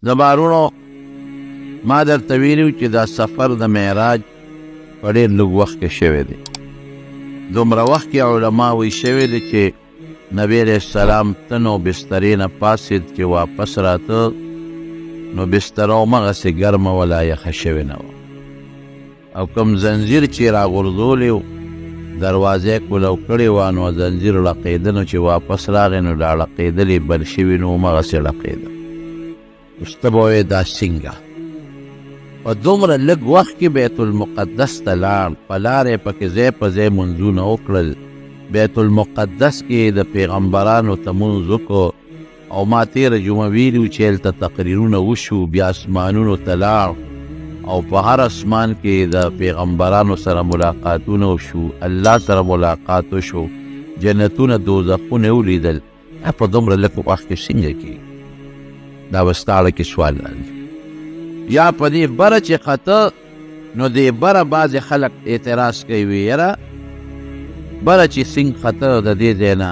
زمارونو ما درته ویلي چې دا سفر د معراج په ډېر لږ وخت کې شوی دی. دومره وخت کې علما وی شوی دی چې نبی علیه السلام تن او بسترې نه پاسېد چې واپس راته نو بستره همغسې ګرمه ولا یخه شوې نه وه، او کوم زنځیر چې راغورځولی و دروازې کولو کړې وه نو زنځیر ړقېده، نو چې واپس راغی نو دا ړقېدلې بل شوي نو همغسې ړقېده. اوس ته به وایې دا څنګه په دومره لږ وخت کې بیت المقدس ته لاړ، په لاره یې پکې ځای په ځای منځونه وکړل، بیت المقدس کې د پیغمبرانو تمونځ وکړو، او ما تېره جمعه ویلي و چې هلته تقریرونه وشو، بیا اسمانونو ته لاړ او په هر اسمان کې د پیغمبرانو سره ملاقاتونه وشو، الله سره ملاقات وشو، جنتونه دوزخونه ولیدل. په دومره لږ وخت کې څنګه کېږي؟ دا به ستا اړه کې سوال راځي. یا په دې بره چې خطه نو دې بره بعضې خلک اعتراض کوي، وي یاره بره چې سنګ خطه د دې ځای نه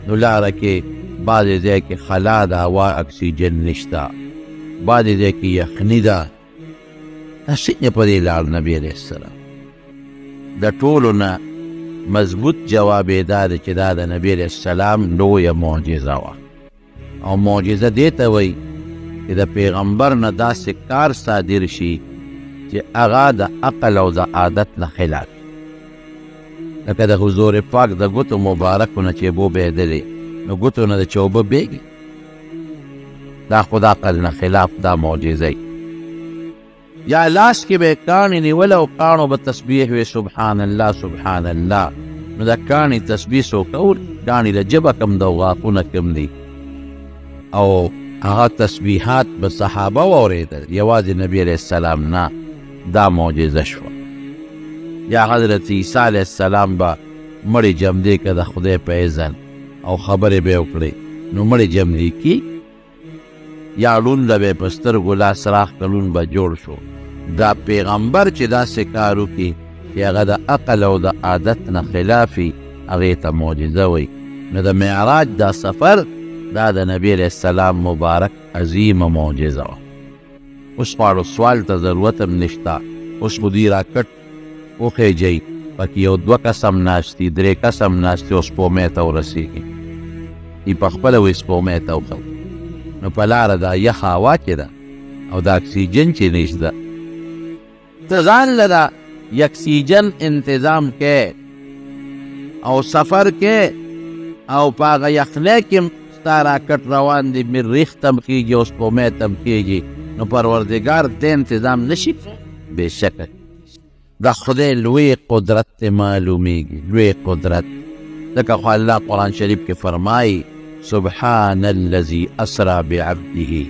نو لاره کې بعضې ځای کې خلا ده، هوا اکسیجن نشته، بعضې ځای کې یخني ده. دا څنګه په دې لاړ نبي علیه السلام؟ د ټولو نه مضبوط جواب یې دا دی چې دا د نبي علیه السلام لویه معجزه وه، او معجزه دې ته وایي چې د پیغمبر نه داسې کار صادر شي چې هغه د عقل او د عادت نه خلاف، لکه د حضور پاک د ګوتو مبارکو نه چې اوبه بهېدلې نو ګوتو نه د چې اوبه بېږي، دا خو د عقل نه خلاف، دا معجزه ای. یا لاس کې به کاڼي نیوله او کاڼو به تسبیح وی سبحان الله سبحان الله، نو د کاڼي تسبیح څوک کوي؟ کاڼي د ژبه کم ده او غاښونه کم دي، او هغه تسبیحات به صحابه واورېدل، یوازې نبی علیه السلام نه. دا معجزه شوه. یا حضرت عیسی علیه السلام به مړی جمدې که د خدای په اذن او خبرې به یې وکړې نو مړی جمدې کی، یا ړوند به یې په سترګو لاس راښکه لوند به جوړ شو. دا پیغمبر چې داسې کار وکړي چې هغه د عقل او د عادت نه خلافي، هغې ته معجزه وایي. نو د معراج دا سفر دا د نبی علیه السلام مبارک عظیمه معجزه وه. اوس خواړو سوال ته ضرورت هم نشته، اوس خو دوی راکټ وخېجئ، پکې یو 2 قسم ناستي 3 قسم ناستي او سپومۍ ته ورسېږي، ای په خپله وایي سپومۍ ته وخت، نو په لاره دا یخه هوا چې ده او د اکسیجن چې نشته، ته ځان له د اکسیجن انتظام کې او سفر کې او په هغه یخنۍ کې ستا راکټ روان دی، مریخ تم کېږي او سپومۍ تم کېږي، نو پروردګار دې انتظام نشي؟ بېشکه د خدای لوی قدرت ته معلومیږي، لوی قدرت. ځکه خو الله قرآن شریف کې فرمایي سبحان الذي اسرا بعبده.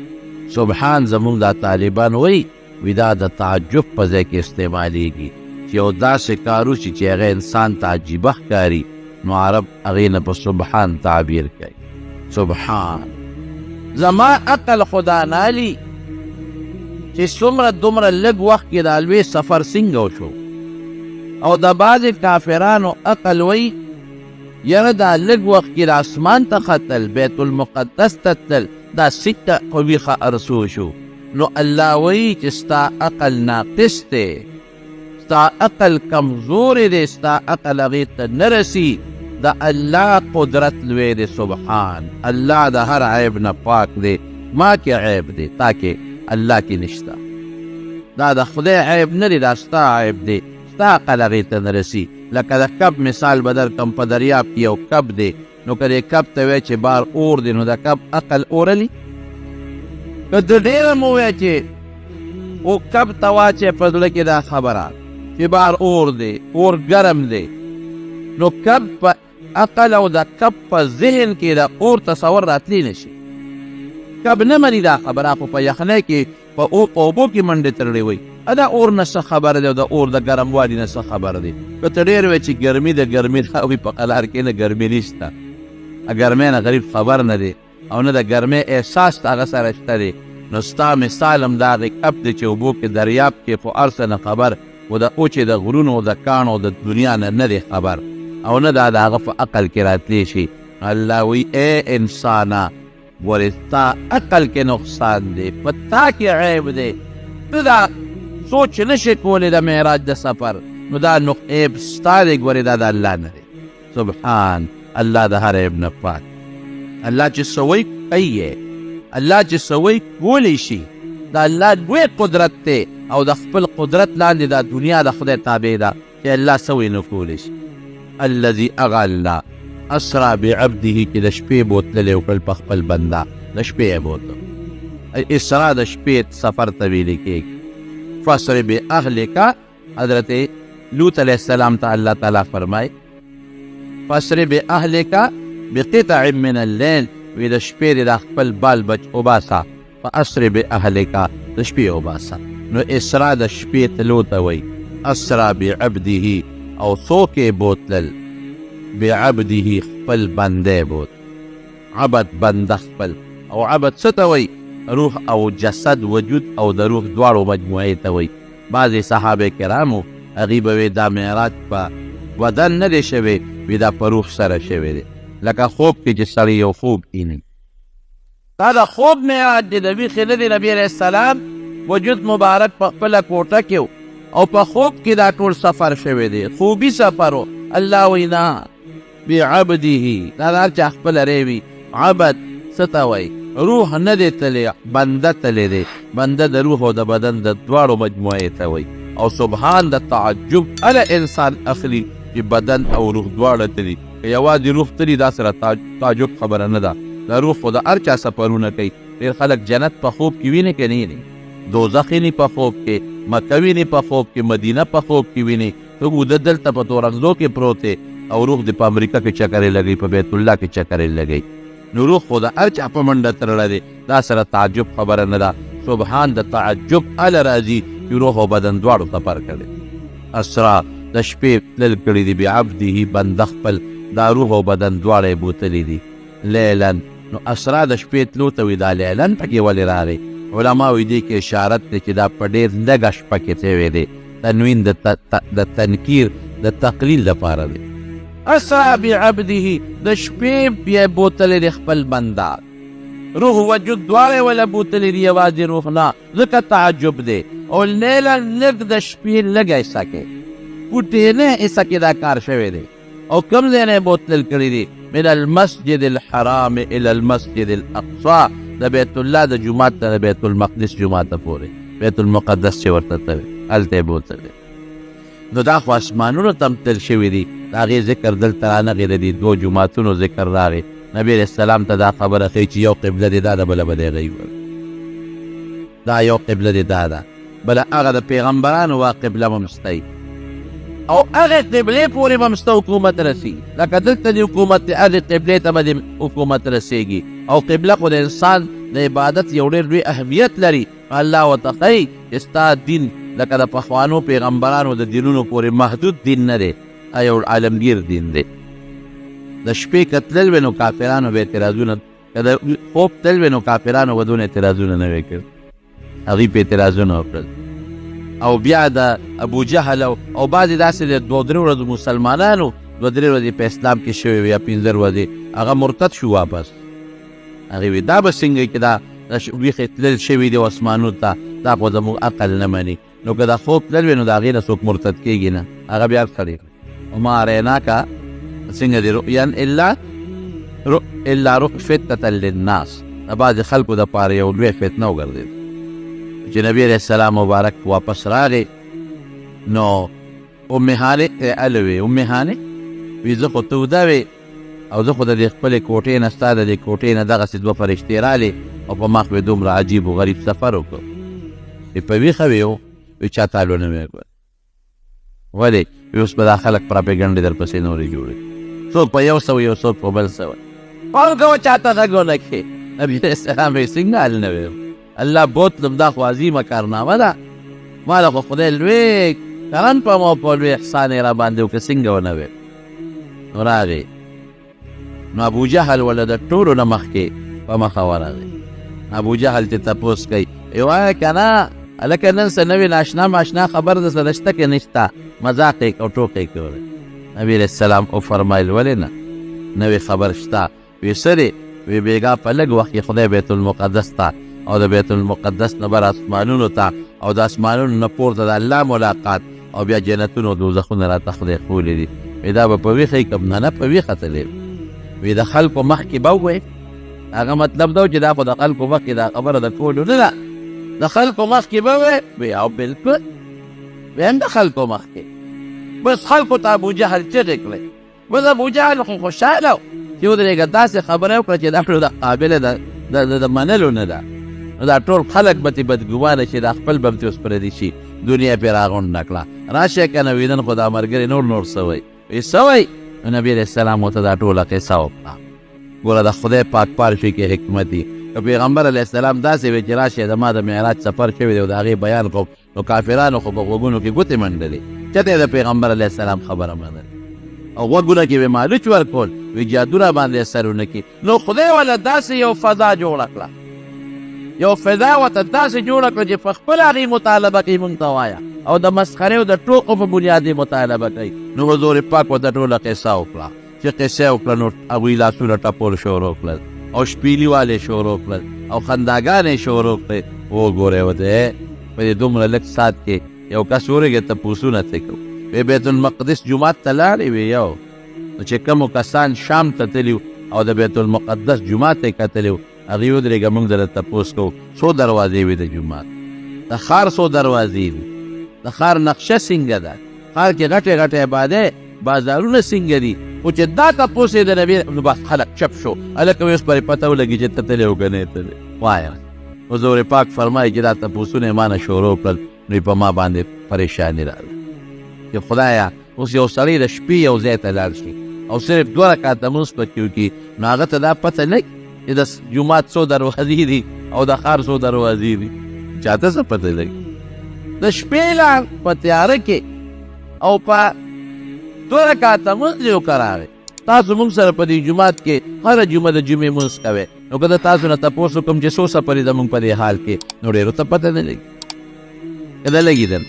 سبحان زمونږ دا طالبان وی دا د تعجب په ځای کې استعمالیږي چې یو داسې کار وشي چې هغه انسان ته عجیبه ښکاري، نو عرب هغې نه په سبحان تعبیر کوي. سبحان زما عقل خدا نالي چې څومره دومره لږ وخت کې دا لوی سفر څنګه وشو، او د بعضې کافرانو عقل وایي یاره دا لږ وخت کې د اسمان ته ختل، بیت المقدس ته تلل، دا سکه قویخه ارسو شو. نو الله وایي چې ستا عقل ناقص دی، ستا عقل کمزوری دی، ستا عقل هغې ته نه رسي. د الله قدرت لوی دی سبحان. الله د هر عیب نه پاک دی، ما کې عیب دی، تا کې الله کې نشته. دا د خدای عیب نه دی، دا ستا عیب دی، ستا عقل هغې ته نه رسي. لکه د کب مثال به درکړم، په دریاب کې یو کب دی، نو که دې کب ته وایي چې بار اور دی، نو د کب عقل اورلی؟ که د ډېره مو وایه چې او کب ته واچې په زړه کې دا خبره چې بار اور دی، اور ګرم دی، نو کب په عقل او د کب په ذهن کې د اور تصور راتلی نشي. کب نه مني دا خبره، خو په یخنۍ کې په اوبو کې منډې تړلی وي، دا اور نه څه خبره دی او د اور د ګرموالي نه څه خبره دی. که ته ډېر وایې چې ګرمي د ګرمي وي، په قلار کې نه ګرمي نشته، ګرمۍ نه غریب خبر نه دی، او نه د ګرمۍ احساس ته هغه سره شته دی. نو ستا مثال هم دا هغې کب دی چې اوبو کې دریاب کې خو هر څه نه خبر، و د اوچې د غرونو او د کاڼو د دنیا نه دی خبر، او نه دا د هغه په عقل کې راتلی شي. الله وی اے انسانا ګورې ستا عقل کې نقصان دی، په تا کې عیب دی، ته دا سوچ نشې کولی د معراج د سفر، نو دا عیب ستا دی، ګورې دا د الله نه دی. سبحان الله د هر عیب نه پاک. الله چې سوی کوي، الله چې سوی کولی شي، دا الله لوی قدرت دی او د خپل قدرت لاندې دا دنیا د خدای تابع ده چې الله سوی نه کولی شي. الذي اغا الله اسرا بعبده چې د شپې بوتللی وکړل په خپل بنده، د شپې یې بوتل. اسرا د شپې سفر ته ویلې کېږي. فاسر باهلک، حضرت لوط علیہ السلام ته الله تعالی فرمای فاسر باهلک بقطع من الليل، وی د شپې د خپل بال بچ وباسه. فاسر باهلک، د شپې وباسه. نو اسرا د شپې تلو ته وی. اسرا بعبده، او څوک یې بوتلل، بعبده خپل بنده بوت. عبد بنده خپل، او عبد څه ته وی؟ روح او جسد، وجود او د روح دواړو مجموعې ته وی. بعضې صحابه کرامو هغوی به وی دا معراج په بدن نه دی شوی، وی دا په روح سره شوی دی، لکه خوب کې چې سړی یو خوب ویني. دا د خوب معراج دی، د ویښې نه دی. نبي علیه السلام وجود مبارک په خپله کوټه کې او په خوب کې دا ټول سفر شوی دی، خوبي سفر و. الله وی نه، بعبده، دا د هر چا خپله ری وي. عبد څه ته وایي؟ روح نه دی تلی، بنده تلی دی. بنده د روح او د بدن د دواړو مجموعې ته وایي. او سبحان د تعجب اله انسان اخلي چې بدن او روح دواړه تلی. که یوازې روح تلی دا سره تعجب خبره نه ده. د روح خو د هر چا سفرونه کوي. ډېر خلک جنت په خوب کې ویني که نه ویني؟ دوزخ ویني په خوب کې، مکه ویني په خوب کې، مدینه په خوب کې ویني. ته ګوده دلته په تورنځو کې پروت دی او روح دې په امریکا کې چکرې لګوي، په بیت الله کې چکرې لګوي. نو روح خو د هر چا په منډه تړلی دی. دا سره تعجب خبره نه ده. سبحان د تعجب اله راځي چې روح او بدن دواړو سفر کړی. اسرا د شپې تلل کړي دي، بعبده بنده خپل، دا روح او بدن دواړه یې بوتلی دي. لیلن، نو اسرا د شپې تلو ته وي. دا لیلن پکې ولې راغی؟ علما وایي دې کې اشارت دی چې دا په ډېر لږه شپه کې شوی دی. تنوین د تنکیر د تقلیل لپاره دی. اسرا بعبده، د شپې بیا بوتلی دی خپل بنده. روح وجود دواړه ولا بوتلی دی، یوازې روح نه، ځکه تعجب دی. او لیلن، لږ د شپې لږه حصه کې، پوټې نه حصه کې دا کار شوی دی. او کوم ځای نه یې بوتلل کړي دي؟ من المسجد الحرام الى المسجد الاقصى، د بیت الله د جومات ته د بیت المقدس جومات ته پورې، بیت المقدس چې ورته ته وي، هلته یې بوتلی. نو دا خو اسمانونو ته هم تل شوي دي. د هغې ذکر دلته رانغې، د دې دوو جوماتونو ذکر راغی. نبي علیه السلام ته دا خبره ښایي چې یو قبله دې دا ده، بله به دې هغه وي. دا یو قبله دې دا ده، بله هغه د پیغمبرانو وا قبله به مستی، او هغې قبلې پورې به مسته حکومت رسي. لکه دلته د حکومت هغې قبلې ته به د حکومت رسېږي. او قبله خو د انسان د عبادت یو ډېر لوی اهمیت لري. الله ورته ښایي چې ستا دین لکه د پخوانو پیغمبرانو د دینونو پورې محدود دین نه دی، یو عالمگیر دین دی. د شپې که تلل وی نو کافرانو به اعتراضونه، که د خوب تلل وی نو کافرانو به دونه اعتراضونه نه وی کړي، هغوی په اعتراضونه وکړل. او بیا د ابو جهل او بعضې داسې د 2-3 ورځو مسلمانانو 2-3 ورځې په اسلام کې شوي وي یا 15 ورځې، هغه مرتد شو واپس. هغې وی دا به څنګه چې دا ویښې تلل شوي دي اسمانو ته، دا خو زموږ عقل نه مني. نو که د خوب تلل وی نو د هغې نه څوک مرتد کېږي نه، هغه بیا سړی وما اریناکه څنګه دی رؤیا الا فتنة للناس، د بعضې خلکو دپاره یو لوی فتنه وګرځېد. چې نبي علیه السلام مبارک واپس راغی، نو ام هانې هله وې، ام هانې وی زه خو توده وې او زه خو د دې خپلې کوټې نه، ستا د دې کوټې نه دغسې 2 فرشتې رالې او په مخ مې دومره عجیب و غریب سفر وکړو. په ویښه وې وی چا تعلو نه مې کړ. ولې؟ اوس به دا خلک پراپېګنډې درپسې نورې جوړوي، څوک په 100 یو څوک په بل 100. پام کوه چاته غږ ونه کړې. نبي علیه السلام یې څنګه حل نه وی؟ الله بوتلم، دا خو عظیمه کارنامه ده، ما له خو خدای لوی کرن په ما په لوی احسان یې را باندې وکړه، څنګه ونه وی؟ نو راغی، نو ابو جهل ولا د ټولو نه مخکې په مخه ورغی. ابو جهل چې تپوس کوي، وایه که نه هلکه نن څه نوې ناشنا ماشنا خبر در سره شته که نشته؟ مذاق یې او ټوکه یې کولی. نبي علیه السلام وفرمایل ولې نه، نوې خبر شته؟ وی څه دی؟ وی بیګا په لږ وخت کې خدای بیت المقدس ته او د بیت المقدس نه بر اسمانونو ته او د اسمانونو نه پورته د الله ملاقات او بیا جنتونو او دوزخونه راته خدای ښوولي دي. وی دا به په ویښه یې کم نه په ویښه تللی وی د خلکو مخکې به ووایي. هغه مطلب دا چې دا خو د خلکو مخکې دا خبره د ټولو نه ده، د خلکو مخکې به ووایي. وی او بلکل بیا هم د خلکو مخکې بس خلکو ته ابوجهل چغې کړی. بس ابوجهل خو خوشحاله و چې ودرېږه داسې خبره وکړه چې دا ټول د قابله د منلو نه ده. نو دا ټول خلک به ترې بدګمانه شي، دا خپل به هم ترې اوس پردي شي، دنیا پرې راغونډه کړه. راشه که نه وي نن خو دا ملګري نور سوی وی سوی. نو نبي علیه السلام ورته دا ټوله قصه وکړه. ګوره د خدای پاک پارشي کې حکمت دي. که پیغمبر علیه السلام داسې وی چې راشه د ما د معراج سفر شوی دی او د هغې بیان کوم، نو کافرانو خو په غوږونو کې ګوتې منډلې، چېرته یې د پیغمبر علیه السلام خبره منل او غوږونه کې به مالوچ ورکول، وی جادو را باندې اثرونه کې. نو خدای والا داسې یو فضا جوړه کړه، یو فضا ورته داسې جوړه کړه چې په خپل هغې مطالبه کوي مونږ ته وایه او د مسخرې او د ټوکو په بنیاد مطالبه کوي. نو حضور پاک ورته ټوله قصه وکړه. چې قصه یې وکړه نو هغوی لاسونه ټپول شروع کړل او شپیلي والې شروع کړل او خنداګانې شروع کړې. وګورئ ورته په دې دومره لږ ساعت کې یو کس ورغی تپوسونه ترې کړو. وی بیت المقدس جومات ته لاړې وی یو، نو چې کومو کسان شام ته تلي او د بیت المقدس جومات ته یې کتلي وو، هغوی ودرېږه موږ درته تپوس کوو څو دروازې وي د جومات، د ښار څو دروازې وي، د ښار نقشه څنګه ده، ښار کې غټې غټې آبادۍ بازارونه څنګه دي. خو چې دا تپوس یې د نبي نو بس خلک چپ شو. هلکه وی اوس پرې پته ولګي چې ته تللی او که نه یې تللی. وایه حضور پاک فرمایي چې دا تپوسونه یې ما نه شروع کړل، نو په ما باندې پریشاني راغله چې خدایه اوس یو سړی د شپې یو ځای ته لاړ شي او صرف 2 رکعته لمونځ پکې وکړي، نو هغه ته دا پته لګي چې د جومات څو دروازې دي او د ښار څو دروازې دي. چاته څه پته لګي؟ د شپې لاړ په تیاره کې او په 2 رکعته لمونځ یې وکړه راغی. تاسو موږ سره په دې جومات کې هره جمعه د جمعې لمونځ کوئ، نو که د تاسو نه تپوس وکړم چې څو سفرې زموږ په دې حال کې، نو ډېرو ته پته نه لګي. که نه لګي در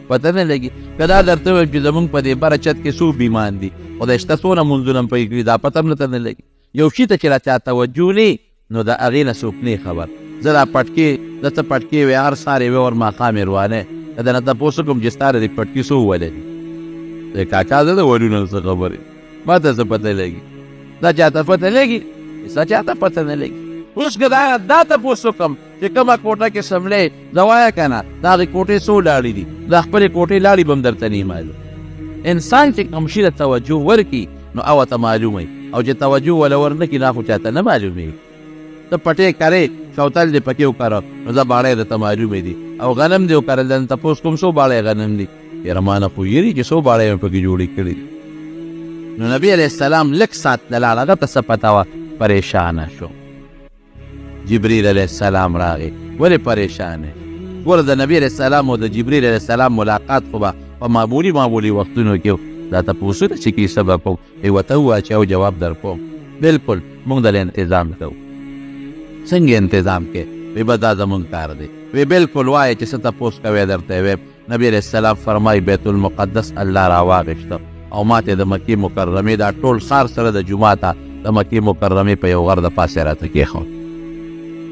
پته نه لګي. که دا درته ووایم چې زموږ په دې بره چت کې څو بیمان دي، خدای شته څونه مونځونه پکې کړي، دا پته هم درته نه لګي. یو شي ته چې را چا توجه نه نو د هغې نه څوک نه خبر. زه دا پټکې د څه پټکې وې هر سهار یې وې ور ماښام یې روانې، که درنه تپوس وکړم چې ستا د دې پټکي څو ووهلې دي، کاکا زه د ولونه څه خبرې ما ته څه پته لګي. دا چاته پته لګي؟ څه چاته پته نه لګي. اوس که دا تپوس وکړم چې کومه کوټه کې سملې زه وایه که نه د هغې کوټې څو لاړې دي، د خپلې کوټې لاړې به هم درته نه معلوم. انسان چې کوم شي ته توجه ورکړي نو هغه ته معلوم وي، او چې توجه وله ورنکړي نو خو چاته نه معلومېږي. ته پټې کرې شوتل دې پکې وکره نو زه باړی درته معلومې دي، او غنم دې وکرل درنه تپوس کوم څو باړی غنم دي، یاره ما نه خو یېري چې څو باړی مې پکې جوړې کړي. نو نبي علیه السلام لږ ساعت نه لاړ، هغه ته څه پته وه، پریشانه شو. جبریل علیه السلام راغی. ولې پریشان یې؟ ګوره د نبي علیه السلام او د جبریل علیه السلام ملاقات خو به په معمولي وختونو کې دا تپوسونه چې کیسه به کوم، ورته ووایه او جواب در کوم. بلکل موږ دله انتظام کوو. څنګه انتظام کې؟ وی به دا زموږ کار دی. وی بلکل وایه چې څه تپوس کوی درته یې ویم. نبي علیه السلام فرمایي بیت المقدس الله راواغېسته او ما ته د مکې مکرمې دا ټول ښار سره د جوماته د مکې مکرمې په یو غر د پاسې راته کېښود.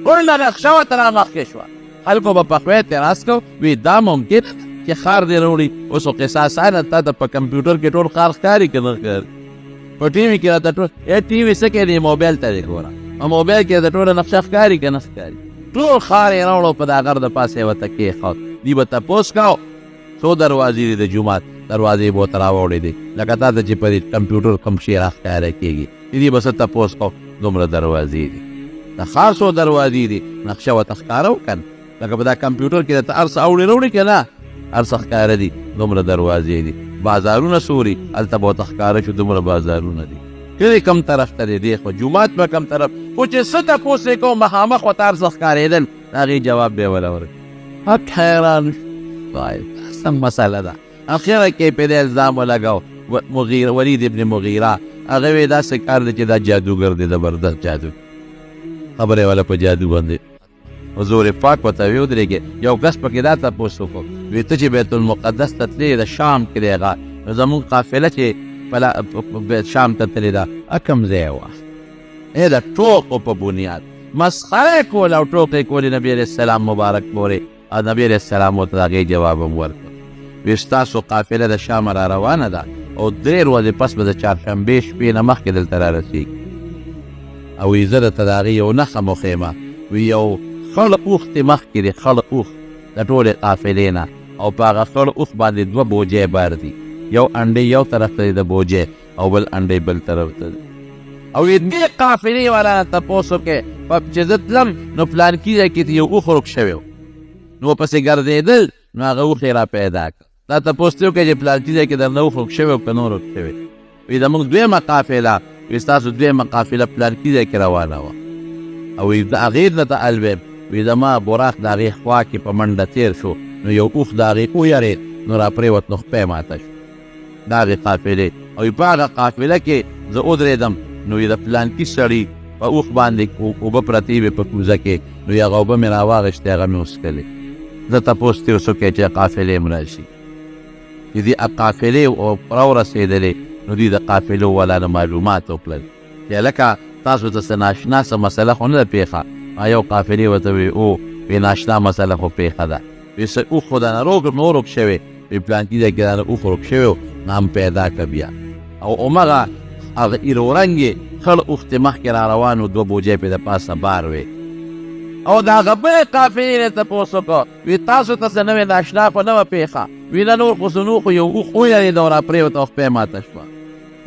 ټوله نقشه ورته را مخکې شوه. خلکو به په خوی اعتراض کو، وی دا ممکن چې ښار دې راوړي. اوس خو قصه اسانه تا ته په کمپیوټر کې ټول ښار ښکاري که نه ښکاري؟ په ټي وي کې راته ټول ټي وي څه کې دی، موبایل ته دې ګوره، په موبایل کې د ټوله نقشه ښکاري که نه ښکاري؟ ټول ښار یې راوړو په دا غر د پاسې یې ورته کېښود. دوی به تپوس کو څو دروازې دي د جومات، دروازې به ورته راوړې دي لکه تا ته چې په دې کمپیوټر کوم شی راښکاره کېږي. دوی به څه تپوس کو، دومره دروازې دي، د ښار څو دروازې دي، نقشه ورته ښکاره وکړه لکه په دا کمپیوټر کې درته هر څه اوړې راوړي که نه، هر څه ښکاره دي، دومره دروازې دي. بازارونه څو دي، هلته به ورته ښکاره شو دومره بازارونه دي. کلي کم طرف ته دی، دی خو جومات به کم طرف. خو چې څه تپوس یې کوم مخامخ ورته هر څه ښکارېدل، د هغې جواب به یې وله ورکړي. حق حیران شو، وایي سم مسله ده. اخره کې پې د الزام ولګاو ولید ابن مغیره، هغه وی داسې کار دی چې دا جادوګر دی، زبردست جادو. خبره یې والا په جادو باندې. حضور پاک ورته وی ودرېږې. یو کس پکې دا تپوس وکړو، وی ته چې بیت المقدس ته تلې د شام کې دی هغه، نو زمونږ قافله چې شام ته تلې ده کوم ځای وه؟ د ټوکو په بنیاد مسخره کول او ټوکې کولې نبي علیه السلام مبارک پورې. او نبي علیه السلام ورته د هغې جواب هم ورکړ، وایي ستاسو قافله د شامه را روانه ده او 3 ورځې پس به د چهارشنبې شپې نه مخکې دلته را رسېږي. او وایي زه درته د هغې یو نښه مخیمه، وایي یو خړ اوښ دې مخکې دی، خړ اوښ د ټولې قافلې نه، او په هغه خړ اوښ باندې 2 بوجۍ بار دي، یو انډۍ یو طرف ته دی د بوجۍ او بل انډۍ بل طرف ته دی. او دې قافلې والا نه تپوس وکړې چې زه تلم نو پلانکي ځای کې یو اوښ ورک شوی و، نو ورپسې ګرځېدل، نو هغه اوښ یې را پیدا کړ. دا تپوس ترې وکړې چې پلانکي ځای کې درنه اوښ ورک شوی و که نور ورک شوی. وایي زموږ 2مه قافله، وایي ستاسو 2مه قافله پلانکي ځای کې روانه وه. او وایي د هغې نه ته الویم، وایي زما براق د هغې خوا کې په منډه تېر شو، نو یو اوښ د هغې ویرېد، نو را پرېوت، نو خپی ماته شو. د هغې قافلې. او په هغه قافله کې زه ودرېدم، نو د پلانکي سړي په اوښ باندې اوبه پرتې وې په کوزه کې، نو هغه اوبه مې را واغېشتې، هغه مې وڅښلې. زه تپوس ترې وسوکې چې قافلې م راشي، چې دې قافلې راورسېدلې، نو دوی د قافلو والا نه معلومات وکړل چې هلکه تاسو ته څه ناشنا څه مسله خو نه ده پېښه. ما یو قافلې ورته وایي او وایي ناشنا مسله خو پېښه ده، وایي څه اوښ خو دنه ورک شوی، وایي پلانکي ځای کې دنه اوښ ورک شوی و، نو هم پیدا کړه بیا. او همغه هغه ایرو رنګې خړ اوښ ترې مخکې را روان و، 2 بوجۍ پرې د پاسه بار وې. او د هغه بلې قافلې نه تپوس وکړه، وایي تاسو ته څه نوې ناشنا خو نه وه پېښه؟ وایي نه نور خو څه نو خو یو اوښ ویرېده او را پرېوته او خپۍ ماته شوه.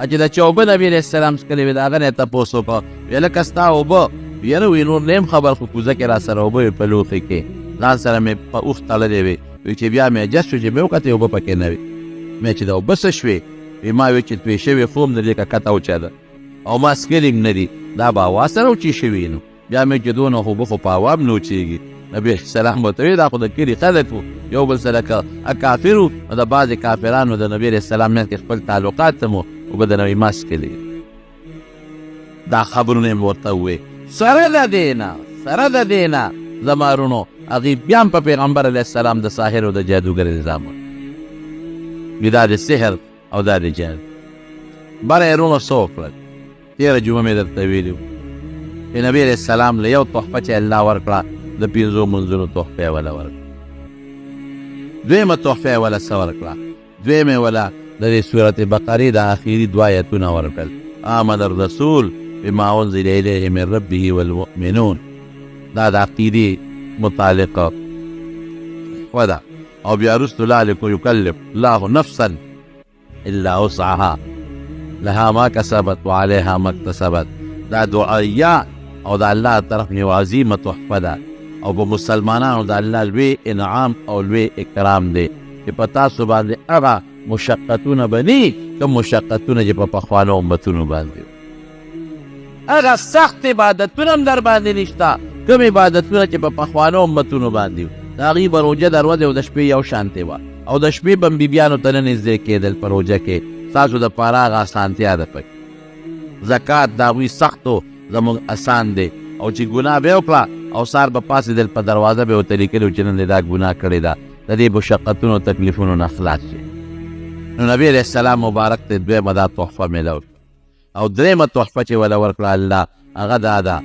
چې د چا اوبه نبي علیه السلام څښلې وې د هغه نه یې تپوس وکړه، وایي لکه ستا اوبه؟ یاره وایي نور نه یم خبر، خو کوزه کې را سره اوبه وې په لوښي کې، ځان سره مې په اوښ تړلې وې. وایي چې بیا مې جس شو چې مې وکتې اوبه پکې نه وې. مې چې د اوبه څه شوې؟ وایي ما وایي چې توی شوې خو هم نه دې که کته وچده او ما څښلې هم نه دي، دا به هوا سره وچې شوي. نو بیا مې چې دونه اوبه خو په هوا هم نه وچېږي. نبي علیه السلام ورته وایي دا خو د کلي خلک وو، یو بل سره که کافر وو، نو د بعضې کافرانو د نبي علیه السلام منځ کې خپل تعلقات هم وو، اوبه د نبي ما څښلې. دا خبرونه یې ورته ووایي. سره د دې نه زما وروڼو هغې بیا هم په پیغمبر علیه السلام د ساحر او د جادوګر الزام وي، دا د سحر او دا د جادو. بره یې وروڼو څه وکړل؟ تېره جمعه مې درته ویلي وو چې نبي علیه السلام له یو تحفه چې الله ورکړه د 5 منځونو تحفه یې وله ورکړه. 2مه تحفه یې وله څه ورکړه؟ 2مه یې وله د دې سورت بقرې د آخري 2 آیتونه ورکړل، آمن الرسول بما انزل الیه من ربه والمؤمنون. دا د عقیدې متعلقه وده. او بیا وروسته لا یکلف الله نفسا الا وسعها لها ما کسبت وعلیها ما اکتسبت. دا دعایه او د الله طرف یو عظیمه تحفه ده، او په مسلمانانو د الله لوی انعام او لوی اکرام دی چې په تاسو باندې هغه مشقتونه بني کوم مشقتونه چې په پخوانو امتونو باندې، هغه سخت عبادتونه هم در باندې نشته کوم عبادتونه چې په پخوانو امتونو باندې د هغې به روژه در ودې او د شپې یو شانتې وه، او د شپې به بیبیانو ته نه نږدې کېدل په روژه کې. ستاسو دپاره هغه اسانتیا ده پکې. زکات د هغوی سختو زموږ اسان دی، او چې ګناه به یې وکړه او سهار به پاڅېدل په دروازه به یې ورته لیکلي چې نن دې دا ګناه کړې ده، د دې مشقتونو تکلیفونو نه خلاص شي. نو نبي علیه السلام مبارک ته 2مه دا تحفه میلاو شوه. او 3مه تحفه چې وله ورکړه الله هغه دا ده،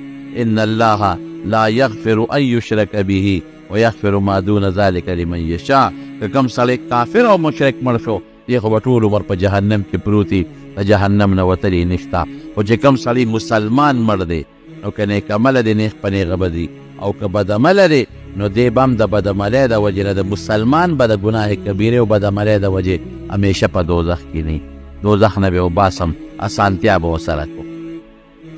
ان الله لا یغفر ان یشرک به ویغفر ما دون ذلک لمن یشاء. که کوم سړی کافر او مشرک مړ شو، دی خو به ټول عمر په جهنم کې پروتي، د جهنم نه وتلی نشته. خو چې کوم سړی مسلمان مړ دی، نو که نیک عمله دی نیغ په نیغه به دی، او که بدعمله دی نو دی به هم د بدعملۍ د وجې نه د مسلمان به د ګناه کبیرې او بدعملۍ د وجې همیشه په دوزخ کې نه، دوزخ نه به وباسم، اسانتیا به ورسره کوم،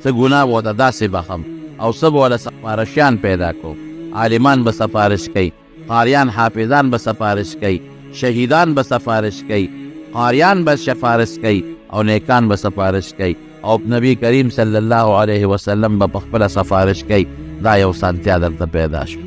څه ګناه به ورته داسې بخم، او څه به ورله سفارشیان پیدا کوم، عالمان به سفارش کوي، قاریان حافظان به سفارش کوي، شهیدان به سفارش کوي، قاریان به سفارش کوي، او نیکان به سفارش کوي، او نبی کریم صلی الله علیه وسلم به پخپله سفارش کوي. دا یو سانتیا درته پیدا شو.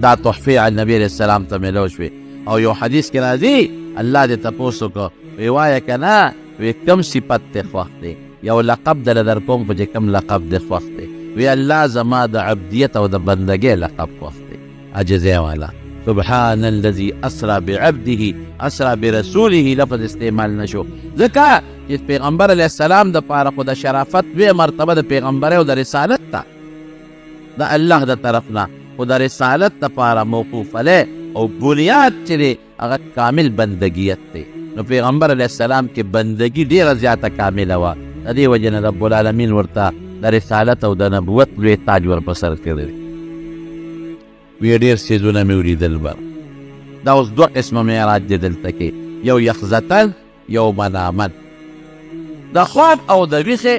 دا تحفې نبی علیه السلام ته میلاو شوې. او یو حدیث کې راځي الله دې تپوس وکړه، وی وایه که نه، وی کوم صفت دې خوښ دی، یو لقب دله در کوم خو چې کوم لقب دې خوښ دی، وی الله زما د عبدیت او د بندګۍ لقب خوښ دی، عجزۍ والا. سبحان الذي اسرى بعبده، اسرى برسوله لفظ استعمال نشو، ځکه چې پیغمبر علیه السلام د پاره خو د شرافت وی مرتبه د پیغمبرۍ او د رسالت ته د الله د طرف نه، خو د رسالت دپاره موقوف علیه او بنیاد چې دی هغه کامل بندګیت دی. نو پیغمبر علیه السلام کې بندګي ډېره زیاته کامله وه، د دې وجې نه رب العالمین ورته د رسالت او د نبوت لوی تاج ور په سر کړی دی. وی ډېر څیزونه مې ولیدل بر. دا اوس دوه قسمه معراج دی دلته کې، یو یخزتن یو منامن. د خواب او د ویښې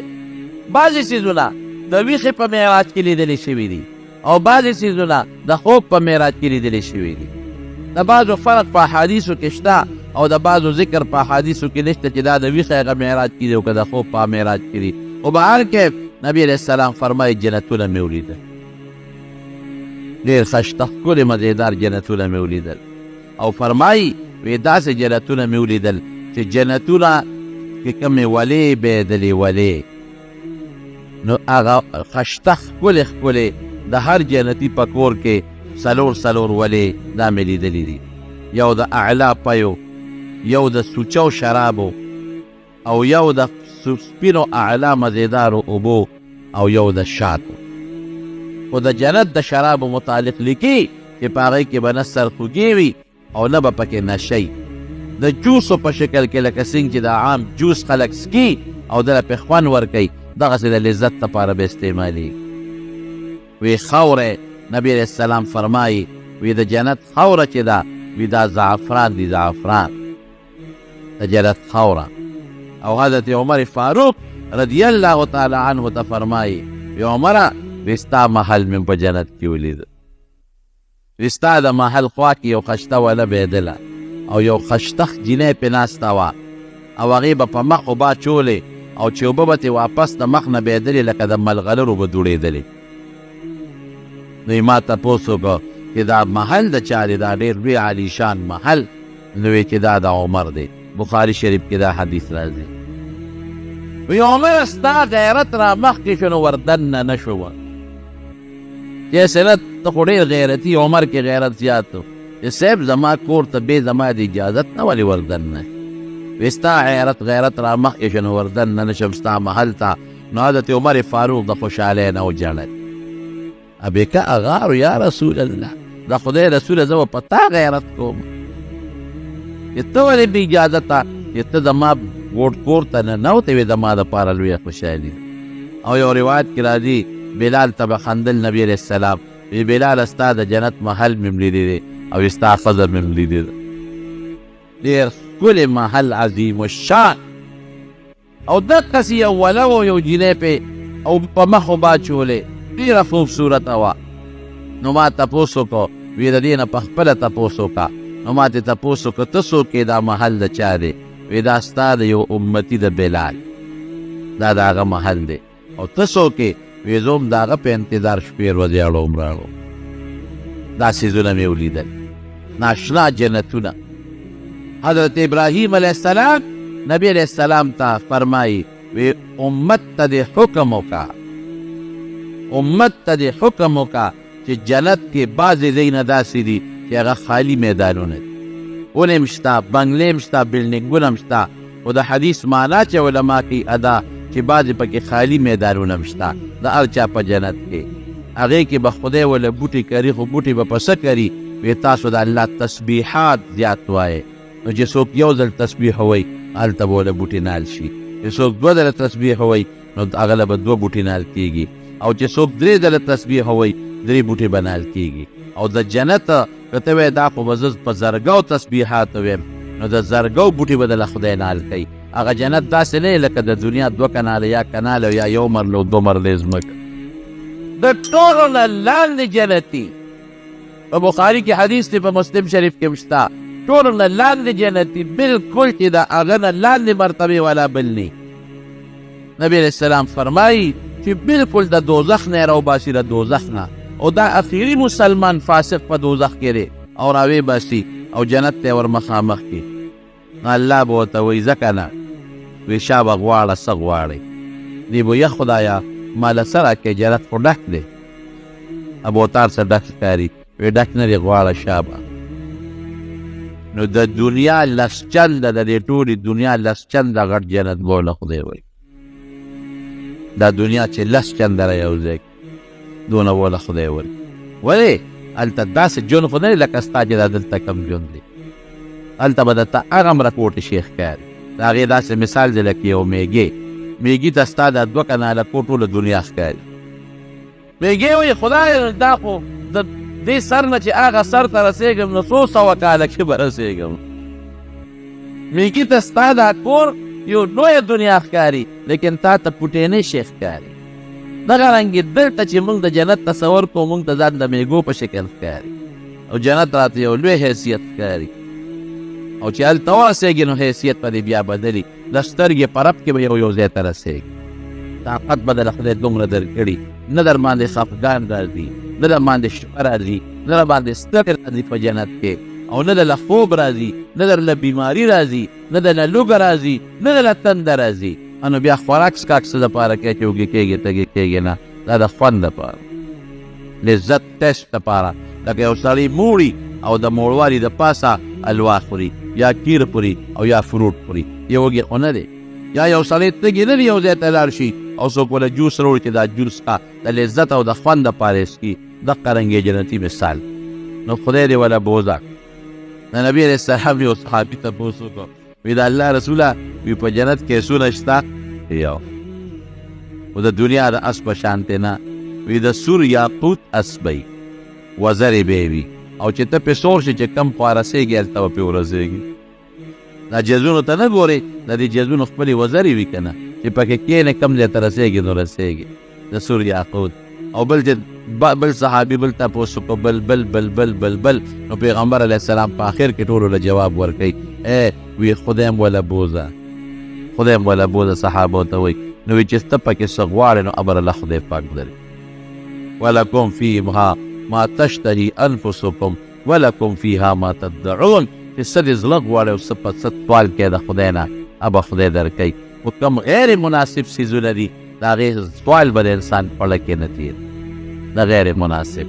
بعضې څیزونه د ویښې په معراج کې لیدلی شوي دي او بعضې څیزونه د خوب په معراج کې لیدلی شوي دي. د بعضو فرق په احادیثو کې شته او د بعضو ذکر په احادیثو کې نشته چې دا د ویښې هغه معراج کې دي او که د خوب په معراج کې دي. خو به هر کې نبي علیه السلام فرمایي جنتونه مې ولیدل، ډېر ښایسته ښکلې مزېدار جنتونه مې ولیدل. او فرمایي وی داسې جنتونه مې ولیدل چې جنتونه کې کومې ولې بېدلې ولې، نو هغه ښایسته ښکلې ښکلې د هر جنتي په کور کې څلور ولې دا مې لیدلي دي. یو د اعلا پیو، یو د سوچو شرابو، او یو د سپینو اعلا مزیدارو اوبو، او یو د شاتو. خو د جنت د شرابو متعلق لیکي چې په هغې کې به نه سرخوږي وي او نه به پکې نشی. د جوسو په شکل کې لکه څنګه چې د عام جوس خلک سکي او دله پې خوند ورکوي، دغسې د لذت دپاره به استعمالېږي. وی خاوره نبی علیه السلام فرمایي وی د جنت خاوره چې ده وی دا زعفران دي، زعفران د جنت خاوره. او حضرت عمر فاروق رضی الله تعالی عنه ته فرمایي وی عمره وی ستا محل مې په جنت کې ولیده، وی ستا د محل خوا کې یو خشته وله بېدله او یو خشته جینۍ پې ناسته وه او هغې به په مخ اوبه چولې او چې اوبه به ترې واپس د مخ نه بېدلې لکه د ملغلرو به دوړېدلې. نو یې ما تپوس وکړو چې دا محل د چا دی، دا ډېر لوی عالیشان محل. نو وی چې دا د عمر دی. بخاري شریف کې دا حدیث راځي. وی عمر ستا غیرت را مخکې شو نو وردننه نه شوه. چې سنت ته خو ډېر غیرتي، عمر کې غیرت زیات و چې صاحب زما کور ته بې زما د اجازت نه ولې وردننه. وی ستا غیرت را مخکې شو نو وردننه نه شم ستا محل ته. نو حضرت عمر فاروق د خوشحالۍ نه وجړل. ابیکه اغارو یا رسول الله، د خدای رسوله زه به په تا غیرت کوم چې ته ولې بې اجازته چې ته زما ګوټ کور ته ننوتې وې، زما دپاره لویه خوشحالي. او یو روایت کې راځي بلال ته به خندل نبي علیه السلام وی بلاله ستا د جنت محل مې لیدلی دی او ستا قدر مې لیدلی دی. ډېر ښکلی محل عظیم الشان. او دقسې یو وله و یو جینۍ پې او په مخ اوبه چولې، ډېره خوبصورته وه. نو ما تپوس وکړو وی د دې نه په خپله تپوس وکړه. نو ما ترې تپوس وکړه ته څوک یې، دا محل د چا دی؟ وی دا ستا د یو امتي د بلال، دا د هغه محل دی. او ته څوک یې؟ وی زه هم د هغه په انتظار شپې ورځې اړوم راغلم. دا څیزونه مې ولیدل، ناشنا جنتونه. حضرت ابراهیم علیه السلام نبی علیه السلام ته فرمایي وی امت ته دې حکم وکړه، امت ته دې حکم وکړه چې جنت کې بعضې ځایونه داسې دي چې هغه خالي میدانونه دي، ونې هم شته، بنګلې هم شته، بلډینګونه هم شته. خو د حدیث معنا چې علما کوي ادا چې بعضې پکې خالي میدانونه هم شته د هر چا په جنت کې. هغې کې به خدای وله بوټي کري، خو بوټي به په څه کري؟ وی تاسو د الله تسبیحات زیات وایې. نو چې څوک یو ځل تسبیح ووایي هلته به وله بوټي نال شي، چې څوک دوه ځله تسبیح ووایي نو هغه له به دوه بوټي نال کېږي، او چې څوک درې ځله تسبیح ووایي 3 بوټي به نال کېږي. او د جنت که ته وایې دا خو به زه په زرګو تسبیحات ویم نو د زرګو بوټي به دله خدای نال کوي. هغه جنت داسې نه لکه د دنیا 2 کناله یا کناله یا یو مرله او 2 مرلې ځمکه. د ټولو نه لاندې جنتي، په بخاري کې حدیث دی، په مسلم شریف کې هم شته، ټولو نه لاندې جنتي بلکل چې د هغه نه لاندې مرتبې والا بل نه. نبي علیه السلام فرمایي چې بلکل د دوزخ نه یې راوباسي، د دوزخ نه، او دا اخیری مسلمان فاسق په دوزخ کې دی او راوی باسي او جنت ته ور مخامخ کې. نو الله به ورته وایي ځکه نه، وی شابه غواړه څه غواړئ؟ دی به یا خدایه ماله څه راکړې، جنت خو ډک دی. ابوتار څه ډک ښکاري؟ وی ډک نه دی، غواړه شابه. نو د دنیا لس چنده د دې ټولې دنیا لس چنده غټ جنت بوله خدای وایي دا دنیا چې لس چنده را یو ځای دونه بوله خدای ورکړي ولې هلته داسې ژوند خو نه دی لکه ستا چې دا دلته کم ژوند دی هلته به درته هغومره کوټې شي ښکاري د هغې داسې مثال دی لکه یو میږي ته ستا دا 2 کناله کور ټوله دنیا ښکاري میږي وایي خدای دا خو د دې سر نه چې هغه سر ته رسېږم نو 100 کاله کې به رسېږم میږي ته ستا دا کور یو لویه دنیا ښکاري لیکن تا ته پوټینۍ شی ښکاري دغه رنګې دلته چې موږ د جنت تصور کوو موږ ته ځان د میږو په شکل ښکاري او جنت راته یو لوی حیثیت ښکاري او چې هلته ورسېږي نو حیثیت به دې بیا بدلي د سترګې په رپ کې به یو ځای ته رسېږي طاقت به دله خدای دومره درکړي نه در باندې خفګان راځي نه در باندې شپه راځي نه در باندې سترګې راځي په جنت کې او نه دله خوب راځي نه درله بیماري راځي نه دله لوږه راځي نه دله تنده راځي نو بیا خوراک څښاک څه دپاره کوې چې وږي کېږي تږي کېږي نه دا د خوند دپاره لذت ټیسټ دپاره لکه یو سړی موړي او د موړوالي د پاسه الوا خوري یا کیر خوري او یا فروټ خوري یو وږي خو نه دی یا یو سړی تږي نه دی یو ځای ته لاړ شي او څوک ورله جوس راوړي چې دا جوس د لذت او د خوند دپاره یې څکي دقه رنګې جنتي مثال نو خدای دې وله بوزه د نبي علیه السلام یو صحابي تپوس وکړو وی د الله رسوله وی په جنت کې سونه شته یو و د دنیا د اس په شانتې نه وی د سور یاقوت اسبی وزرې به وي او چې ته پې سور شي چې کم خوا رسېږي هلته به پې ورسېږي دا جزونو ته نه ګورې د دې جزونو خپلې وزرې وي که نه چې پکې کښېنې کم ځای ته رسېږي نو رسېږي د سور یاقوت او بل چې بل صحابي بل تپوس وکړو بل نو پیغمبر علیه السلام په آخر کې ټولو له جواب ورکوي وی خدایم وله بوزه صحابو ته وایي نو وی چې ته پکې څه غواړې نو امر الله خدای پاک دري ولکم فیها ما تشتهي انفسکم ولکم فیها ما تدعون چې څه دې زړه غواړي او څه په څه سوال کوې د خدای نه به خدای درکوي خو کوم غیر مناسب څیزونه دي د هغې سوال به د انسان پړه کې نه تېر د غیر مناسب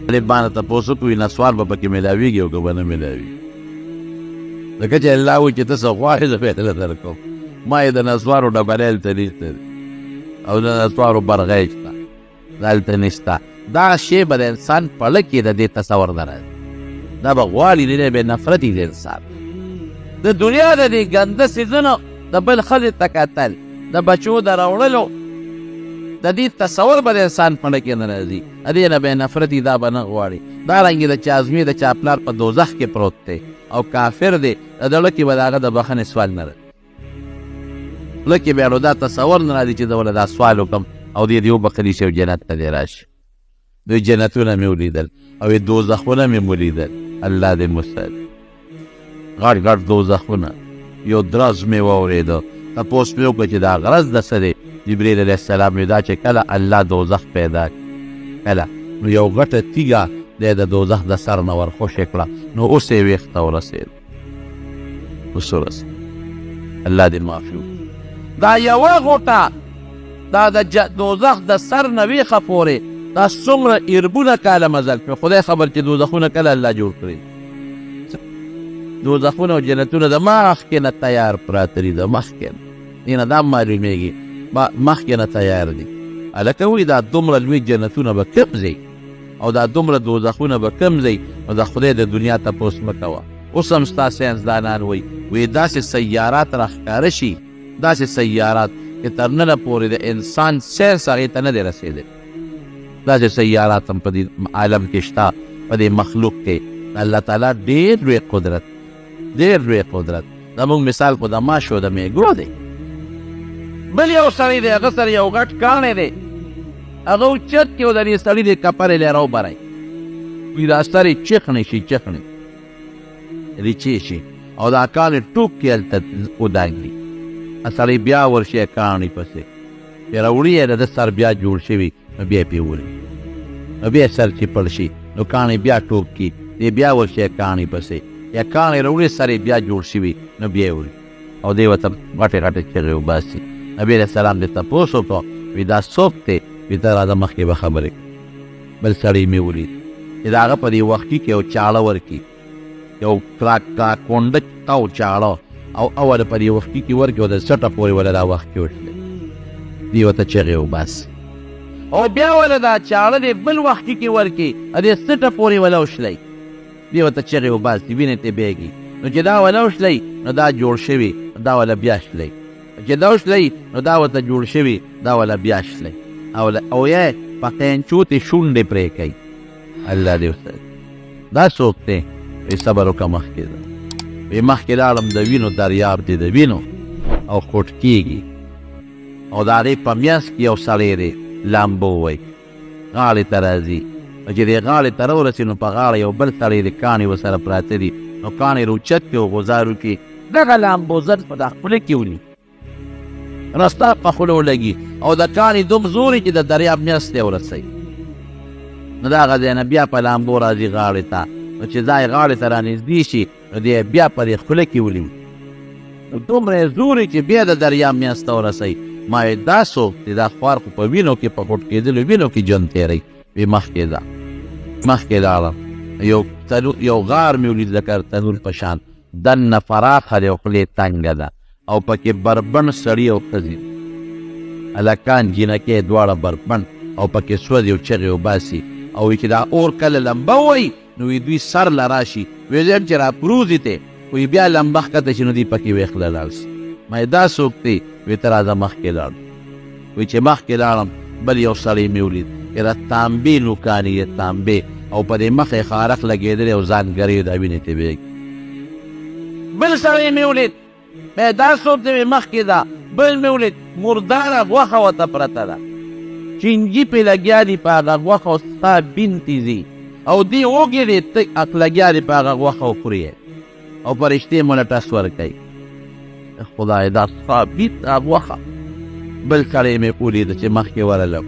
باندې تپوس وکړو نسوار به پکې میلاویږي او که به نه میلاویږي ځکه چې الله وایي چې ته څه غواړې زه به یې دله درکوم ما یې د نسوارو ډبلی هلته نشته او د نسوارو برغی شته هلته نشته دا شی به د انسان پړه کې د دې تصور نه راځي دا به غواړي نه دی به نفرت د انسان د دنیا د دې ګنده څیزونو د بل ښځې ته کتل د بچو د راوړلو د دې تصور به د انسان پړه کې نه راځي د دې نه به نفرتي دا به نه غواړي دارنګې د چا ازمې د چا پلار په دوزخ کې پروت دی او کافر دی د زړه کې به د هغه د بښنې سوال نه راځي زړه کې بیا نو دا تصور نه راځي چې زه ورله دا سوال وکړم او دې دې وبخلي شي او جنت ته دې راشي دوی جنتونه مې ولیدل او دوزخونه مې ولیدل الله دې مستعد غټ دوزخونه یو درز مې واورېده تپوس مې وکړه چې دا غرض د څه دی جبریل علیه السلام وی دا چې کله الله دوزخ پیدا کله نو یو غټه تیږه دی د دوزخ د سر نه ورخوشې کړه نو اوس یې ویښ ته ورسېد اوس ورسېد الله دې معافي وکړي دا یوه غوټه دا د دوزخ د سر نه ویښه پورې دا څومره اربونه کاله مزل کړه خدای خبر چې دوزخونه کله الله جوړ کړي دوزخونه او جنتونه د مخکې نه تیار پراته دي د مخکې نه نه دا معلومېږي مخکې نه تیار دي هلکه وایي دا دومره لوی جنتونه به کم ځي او دا دومره دوزخونه به کم ځي نو د خدای د دنیا تپوس مه کوه اوس هم ستا ساینسدانان وایي داسې سیارات راښکاره شي داسې سیارات چې تر ننه پورې د انسان ساینس هغې ته نه دی رسېدلی داسې سیارات هم په دې عالم کې شته په دې مخلوق کې الله تعالی ډېر لوی قدرت زموږ مثال خو د ماشو د میږو دی بل یو سړی دی هغه سره یو غټ کاڼی دی هغه اوچت کې و د دې سړي د کپرې لی راوبری وي دا سړی چخڼې شي ریچې شي او دا کاڼی ټوپ کې هلته ودانګي سړی بیا ورشي کاڼي پسې چې راوړي یې د ده سر بیا جوړ شوي نو بیا یې پرې ولي نو بیا سر چې پړ شي نو کاڼی بیا ټوپ کړي دی بیا ورشي کاڼي پسې یا کاڼی راوړي سر یې بیا جوړ شوي نو بیا یې ولي او دی ورته غټې چغې وباسي نبي علیه السلام دې تپوس وکړو وي دا څوک دی وي ته راځه مخکې به خبرې بل سړی مې ولید چې د هغه په دې وخت کې یو چاړه ورکړي یو کونډه تاو چاړه او اول په دې وختي کې ورکړي او د سټه پورې ولا دا وخت کې وشلی دې ورته چغې وباسي او بیا ولا دا چاړه دې بل وختي کې ورکړي دې سټه پورې ولا وشلی دې ورته چغې وباسي وینې ته بیږي نو چې دا ولا وشلی نو دا جوړ شوي دا ولا بیا شلی چې دا وشلی نو دا ورته جوړ شوي دا ولا بیا شلی او یا په قینچو ته شونډې پرې کوي الله دې وساتي دا څوک دی وی صبر وکړه مخکې ده وی مخکې لاړم د وینو دریاب دی د وینو او خوټ کېږي او د هغې په میانځ کې یو سړی دی لامبو وی غاړې ته راځي چې دې غاړې ته راورسي نو په غاړه یو بل سړی دی کاڼي ورسره پراته دي نو کاڼي روچت کړي او غوزار وکړي دغه لامبو زر په دا خوله کې ولي رستا په خوله ولګي او د کاڼي دوم زوري چې د دریاب میانځ ته ورسوي نو د هغه ځای نه بیا په لامبو راځي غاړې ته نو چې ځای غاړې ته رانږدې شي نو دی بیا په دې خوله کې ولي نو دومره یې زوري چې بیا د دریاب میانځ ته ورسوي ما یې دا څوک دی دا خوار خو په وینو کې په خوټ کېدلو وینو کې ژوند تېروي وی مخکې ده مخکې لاړم یو غار مې ولید لکه تنور په شان دننه فراخه دی او خولې تنګه ده او پکې بربند سړي او ښځې هلکان جینکې دواړه بربند او پکې سوځي او چغې وباسي او وی چې دا اور کله لمبه وی نو وی دوی سر له راشي وی زم چې راپروزي ته وی بیا لمبه ښکته شي نو دوی پکې ویښله لاړ شي ما یې دا څوک دی وی ته راځه مخکې لاړم وی چې مخکې لاړم بل یو سړی مې ولید یاره تانبې نوکانې یې تانبې او په دې مخ یې خارق لګېدلی او ځان ګرې دا وینې ته بیږي بل سړی مې ولید دا څوک دی مخکې ده بل مې ولید مرداره غوښه ورته پرته ده چینجي پې لګیا دي په هغه غوښه او ستا بینتې ځي او دې وږې دی تک لګیا دي په هغه غوښه او خوري او فرشتې مو له ټس ورکوي خدای دا ستا بیت غوښه بل سړی مې ولیده چې مخکې ورغلم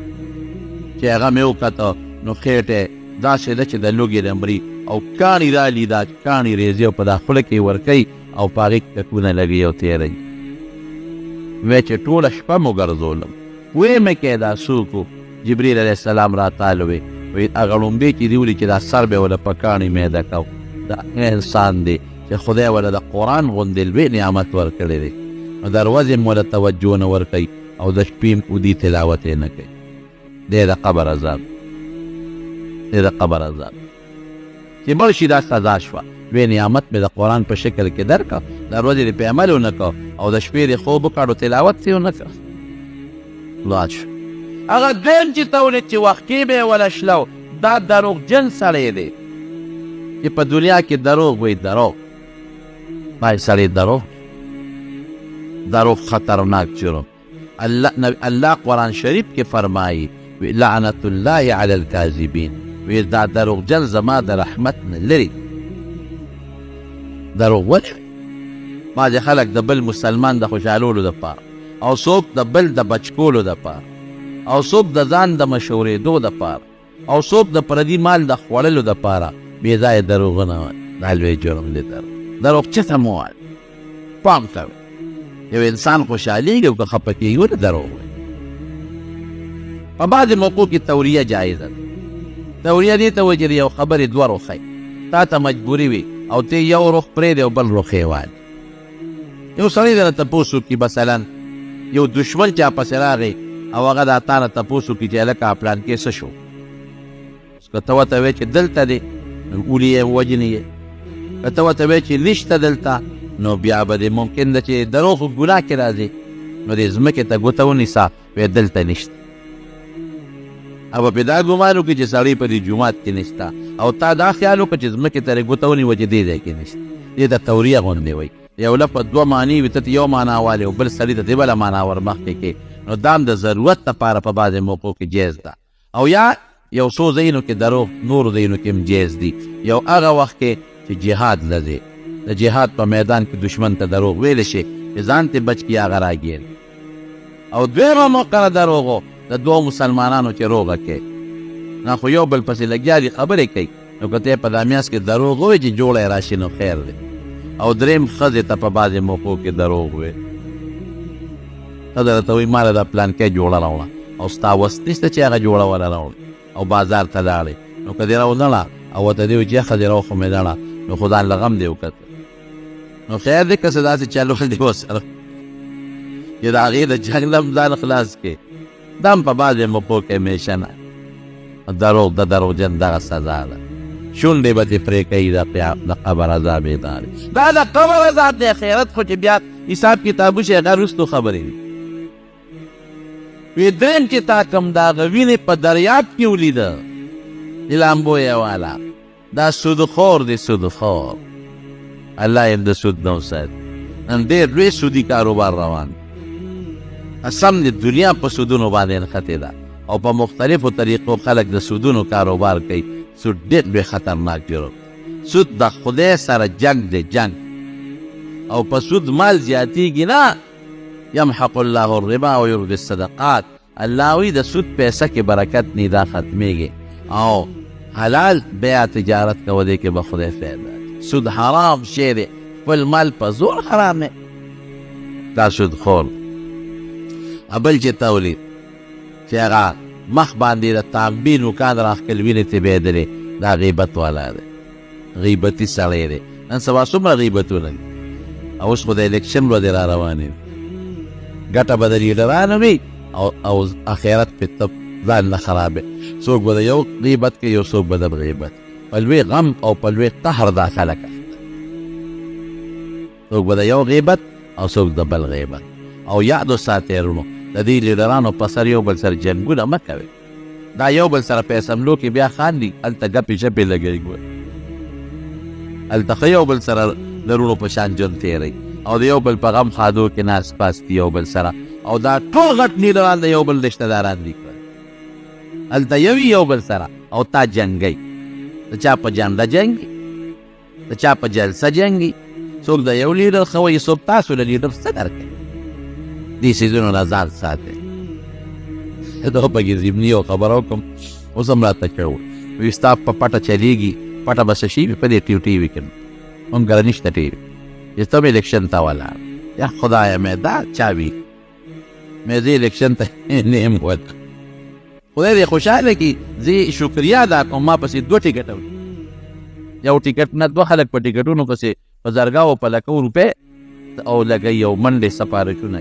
چې هغه مې وکته نو خېټه داسې ده چې د لوږې د مري او کاڼي رالي دا کاڼي ریزي او په دا خوله کې ورکوي او په هغې ټکونه لګوي او تېروي وی چې ټوله شپه مو ګرځولم وی مې کې دا څوک و جبریل علیه السلام راتاله وی هغه ړومبې چې دي ولي چې دا سر به وله په کاڼي میده کو دا انسان دی چې خدای وله د قرآن غوندې لوی نعمت ورکړی دی نو د ورځې م وله توجه نه ورکوي او د شپې م ودي تلاوت یې نه کوي دی د قبر عذاب دی د قبر عذاب چې مړ شي دا سزا شوه لوی نعمت مې د قرآن په شکل کې درکړه د ورځې دې په عمل ونه کړه او د شپې دې خوب وکړ او تلاوت یې ونه کړه لاړ شو هغه دویم چې ته ولید چې وختي به یې وله شلو دا دروغجن سړی دی چې په دنیا کې دروغ وایي دروغ وایي سړی دروغ خطرناک جرم الله قرآن شریف کې فرمایي لعنت الله علی الکاذبین وی دا دروغجن زما د رحمت نه لري دروغ ولې بعضې خلک د بل مسلمان د خوشحالولو دپاره او څوک د بل د بچکولو دپاره او څوک د ځان د مشورېدو دپاره او څوک د پردي مال د خوړلو دپاره بې ځایه دروغونه وایي دا لوی جرم دی دروغ چېته مه وایه پام کوئ یو انسان خوشحالېږي او که خفه کېږي ولې دروغ وایي په بعضې موقعو کې توریه جایزه ده توریه دې ته وایي چې د یو خبرې دوه رخی تا ته مجبوري وي او ته یو رخ پرېږدې او بل رخ یې والي یو سړی درنه تپوس وکړي مثلا یو دشمن چا پسې راغی او هغه دا تا نه تپوس وکړي چې هلکه پلان کې څه شو که ته ورته وایې چې دلته دی نو ولي یې وجنې یې که ته ورته وایې چې نشته دلته نو بیا به دې ممکن ده چې دروغ ګناه کې راځي نو دې ځمکې ته ګوته ونیسه وایې دلته نشته او په دا ګمان وکړي چې سړی په دې جومات کې نشته او تا دا خیال وکړه چې ځمکې ته یې ګوته ونیوه چې دې ځای کې نشته دې ته توریه غوندې وایي یو لفظ دوه معنی وي ته یو معنا والی او بل سړي ته دې بله معنا ور مخکې کې نو دا هم د ضرورت لپاره په بعضې موقعو کې جایز ده او یا یو څو ځایونو کې دروغ نورو ځایونو کې هم جایز دي یو هغه وخت کې چې جهاد لځې د جهاد په میدان کې دشمن ته دروغ ویلی شي چې ځان ته بچ کړي هغه راګیر او دویمه موقع دروغو د دوو مسلمانانو چې روغه کوي نه خو یو بل پسې لګیا دي خبرې کوي نو که ته په دا میاشت کې دروغ ووایې چې جوړه یې راشي نو خیر دی او دریم ښځې ته په بعضې موقعو کې دروغ وایي ښځه درته وایي ما له دا پلانکی جوړه راوړه او ستا وس نشته چې هغه جوړه وله راوړې او بازار ته لاړې نو که دې راونړه او ورته دې وایي چې ښځې راوخو مې دړه نو خدان لغم دی وکړه نو خیر دی که څه داسې چلول دی ورسره چې د هغې د جنګ نه هم ځان خلاص کړې دا هم په بعضې موقعو کې همیشه نه دروغ د دروغجن دغه سزا ده شونډې به دې پرې کوي د قبر عذاب یې دا دی دا د قبر عذاب دی خیرت خو چې بیا حساب کتابو شي هغه وروستو خبرې دي وی درېم چې تا کوم د هغه وینې په دریاب کې ولیده د لامبو یې والا دا سودخور دی سودخور الله یې د سود نه وساتي نن ډېر لوی سودي کاروبار روان سم د دنیا په سودونو باندې نښتې ده او په مختلفو طریقو خلک د سودونو کاروبار کوي سود ډېر لوی خطرناک جرم سود د خدای سره جنگ دی جنگ او په سود مال زیاتېږي نه یمحق الله الربا و یربي الصدقات الله وی د سود پیسه کې برکت نه دا ختمیږي او حلال بیا تجارت کوه دی کې به خدای فایده سود حرام شی دی خپل مال په زور حرام دی دا سود خور بل چې تولید چې هغه مخ باندې د تانبین وکان راښکل وینې ته بهېدلې دا غیبت والا دی غیبتي سړی دی نن سبا څومره غیبتونه دي او اوس خو د الیکشن ورځې را روانې دي ګټه به د لیډرانو وي او اخرت پې ته ځان نه خرابې څوک به د یو غیبت کوي یو څوک به د غیبت په لوی غم او په لوی قهر دا خلک څوک به د یو غیبت او څوک د بل غیبت او یاد وساتئ ورونو د دې لیډرانو په سر یو بل سره جنګونه مه کوئ دا یو بل سره په اسمبلو کې بیا خاندي هلته ګپې شپې لګوي ګورئ هلته ښه یو بل سره د وروڼو په شان ژوند تېروي او د یو بل په غم خادو کې ناست پاست دي یو بل سره او دا ټول غټ لیډران د یو بل رشته داران دي هلته یو بل سره او تا جنګئ د چا په جنډه جنګي د چا په جلسه جنګي څوک د یو لیډر ښه وایي څوک تاسو له لیډر څه درکوي دې څیزونو نه ځان ساتئ دا پکې ضمني یو خبره وکړم اوس هم راته کړو وایي ستا په پټه چلیږي پټه به څه شي وي په دې ټي وي کې هم کله نشته ټي وي چې ته مې الیکشن ته ولاړ یا خدایه مې دا چا وي مې زه الیکشن ته نه یم ولاړ خدای دې خوشحاله کړي زه شکریا ادا کوم ما پسې 2 ټکټه یو ټکټ نه 2 خلک په ټکټونو پسې په زرګاو په لکو روپۍ او لګوي یو منډې سپارښتونه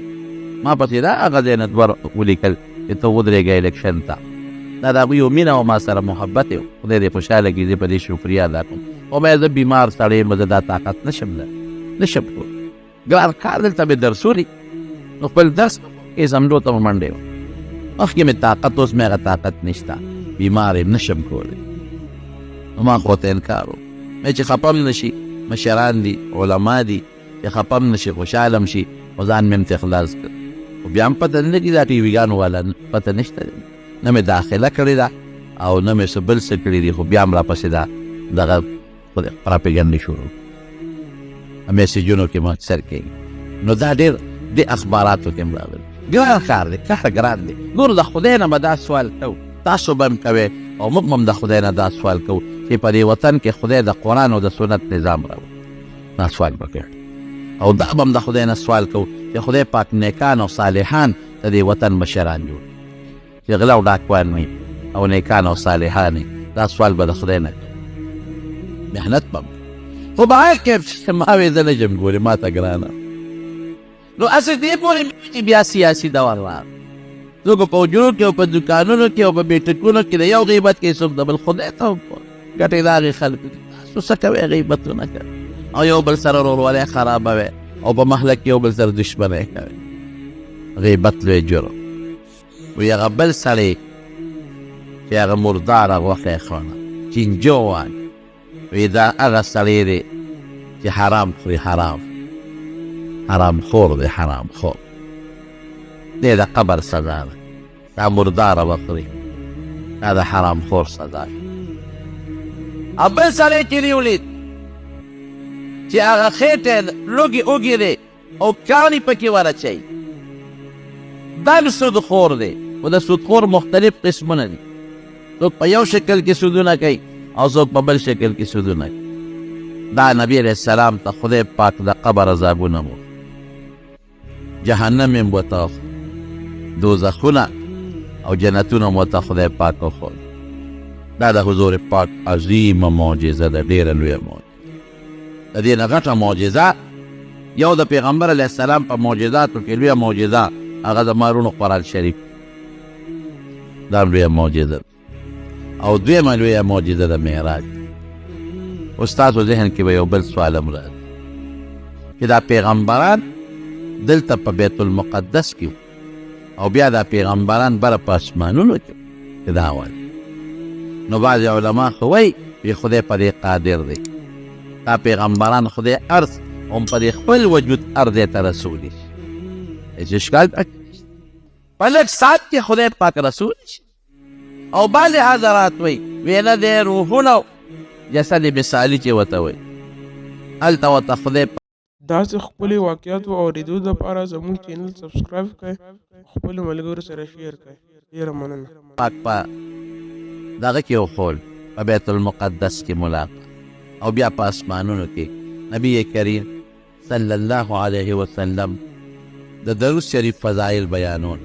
ما پسې دا هغه ځای نه 2 ولیکل چې ته ودرېږه الیکشن ته دا د هغوی یو مینه او ما سره محبت یو خدای دې خوشحاله کړي زه په دې شکریا ادا کوم او مې زه بیمار سړی یم زه دا طاقت نشم کولی ګران کار دلته مې درسولي نو خپل درس کې زملو ته منډې وم مخکې مې طاقت اوس مې هغه طاقت نشته بیمار یم نشم کولی نو ما خو ته انکار و مې چې خفه م نشي مشران دي علما دي چې خفه م نشي خوشحاله م شي خو ځان مې امته خلاص کړ خو بیا هم پته نه لګي دا ټي ویګانو والا پته نشته نه مې داخله کړې ده او نه مې څه بل څه کړي دي خو بیا هم راپسې دا دغه پراپیګنډې شروع میسیجونو کې مو اکثر کوي نو دا ډېر د اخباراتو کې هم راغلي ګران کار دی کار ګران دی ګورو د خدای نه به دا سوال کوو تاسو به هم کوئ او موږ هم د خدای نه دا سوال کوو چې په دې وطن کې خدای د قرآن او د سنت نظام راوړي دا سوال به کوي او دا به هم د خدای نه سوال کوو چې خدای پاک نیکان او صالحان د دې وطن مشران جوړ چې غلا او ډاکوان نه او نیکان او صالحان دا سوال به د خدای نه کوو محنت به خو به هر کیف چې ما وې زه نه ژم ګورې ما ته ګرانه نو اصل دې پورې چې بیا سیاسي دور راغی څوک په حجرو کې او په دوکانونو کې او په بیټکونو کې د یو غیبت کې څوک د بل خدای ته ګټې د هغې خلکو دي تاسو څه کوئ غیبتونه کوئ او یو بل سره ورورولۍ خرابوئ او په محله کې یو بل سره دشمنۍ کوئ غیبت لوی جرم وایي هغه بل سړی چې هغه مرداره غوښه یې خوړه چینجو وایي وی دا هغه سړی دی چې حرام خوري حرام خور دی حرام خور دی د قبر سزا ده دا مرداره به خوري دا د حرام خور سزا ده او بل سړی چې دې ولید چې هغه خېټه لوږې اوږې دی او کاڼي پکې ورچوي دا هم سودخور دی خو د سودخور مختلف قسمونه دي څوک په یو شکل کې سودونه کوي او څوک په بل شکل کې سودونه کوي دا نبی علیه السلام ته خدای پاک د قبر عذابونه مو جهنم یې ورته دوزخونه او جنتونه مو ورته خدای پاک وښود دا د حضور پاک عظیمه معجزه ده ډېره لویه معجزه د دې نه غټه معجزه یو د پیغمبر علیه السلام په معجزاتو کې لویه معجزه هغه د مارونو قرآن شریف دا لویه معجزه او دویمه لویه معجزه د معراج. استاسو ذهن کې به یو بل سوال هم راځي چې دا پیغمبران دلته په بیت المقدس کې او بیا دا پیغمبران بره په اسمانونو کې چې دا وایي نو بعضې علما خو وایي چې خدای په دې قادر دی دا پیغمبران خدای ارض هم په دې خپل وجود ارض ته رسولی شي هېڅ اشکال په لږ ساعت کې خدای پاک رسولی شي. او بعضې حضرات وایي ویله دی روحونه جسد مثالي چې ورته وایي هلته ورته خدای داسې خپلې واقعاتو اورېدو دپاره زموږ چینل سبسکرایب کړئ خپلو ملګرو سره شیر کړئ. ډېره مننه. پاک په دغه کې وښول په بیت المقدس کې ملاقات او بیا په اسمانونو کې نبی کریم صلی الله علیه وسلم د درود شریف فضایل بیانون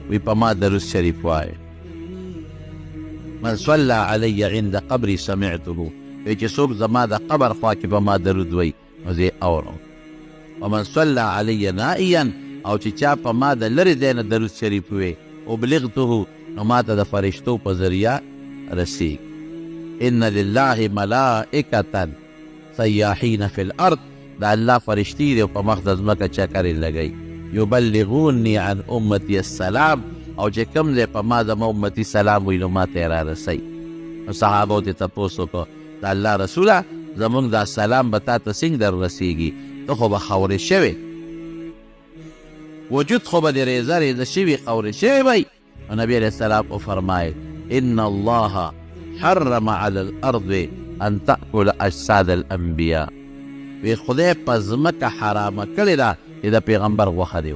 وی په ما درود شریف وایي من صلی علی عند قبری سمعته وی چې څوک زما د قبر خوا کې په ما درود وی نو زه اورم. ومن صلی علی نائیا او چې چا په ما د لرې ځای نه درود شریف وی ابلغته نو ما ته د فرشتو په ذریعه رسیږي. ان لله ملائکة سیاحین فی الارض دا الله فرشتي دی او په مخ د ځمکه چکرې لګوي یبلغوني عن امتی السلام او چې کوم دی په ما زما امتي سلام وي نو ما ته یې رارسوي. نو صحابو ته تپوس وکړو د الله رسوله زمونږ دا سلام به تا ته څنګه در رسیږي ته خو به خورې شوې وجود خو به د ریزه ریزه شوي خورې شوې وی. نبی علیه السلام وفرمایل ان الله حرم على الارض ان تأكل اجساد الانبیاء وی خدای په ځمکه حرامه کړې ده چې د پیغمبر غوښه دی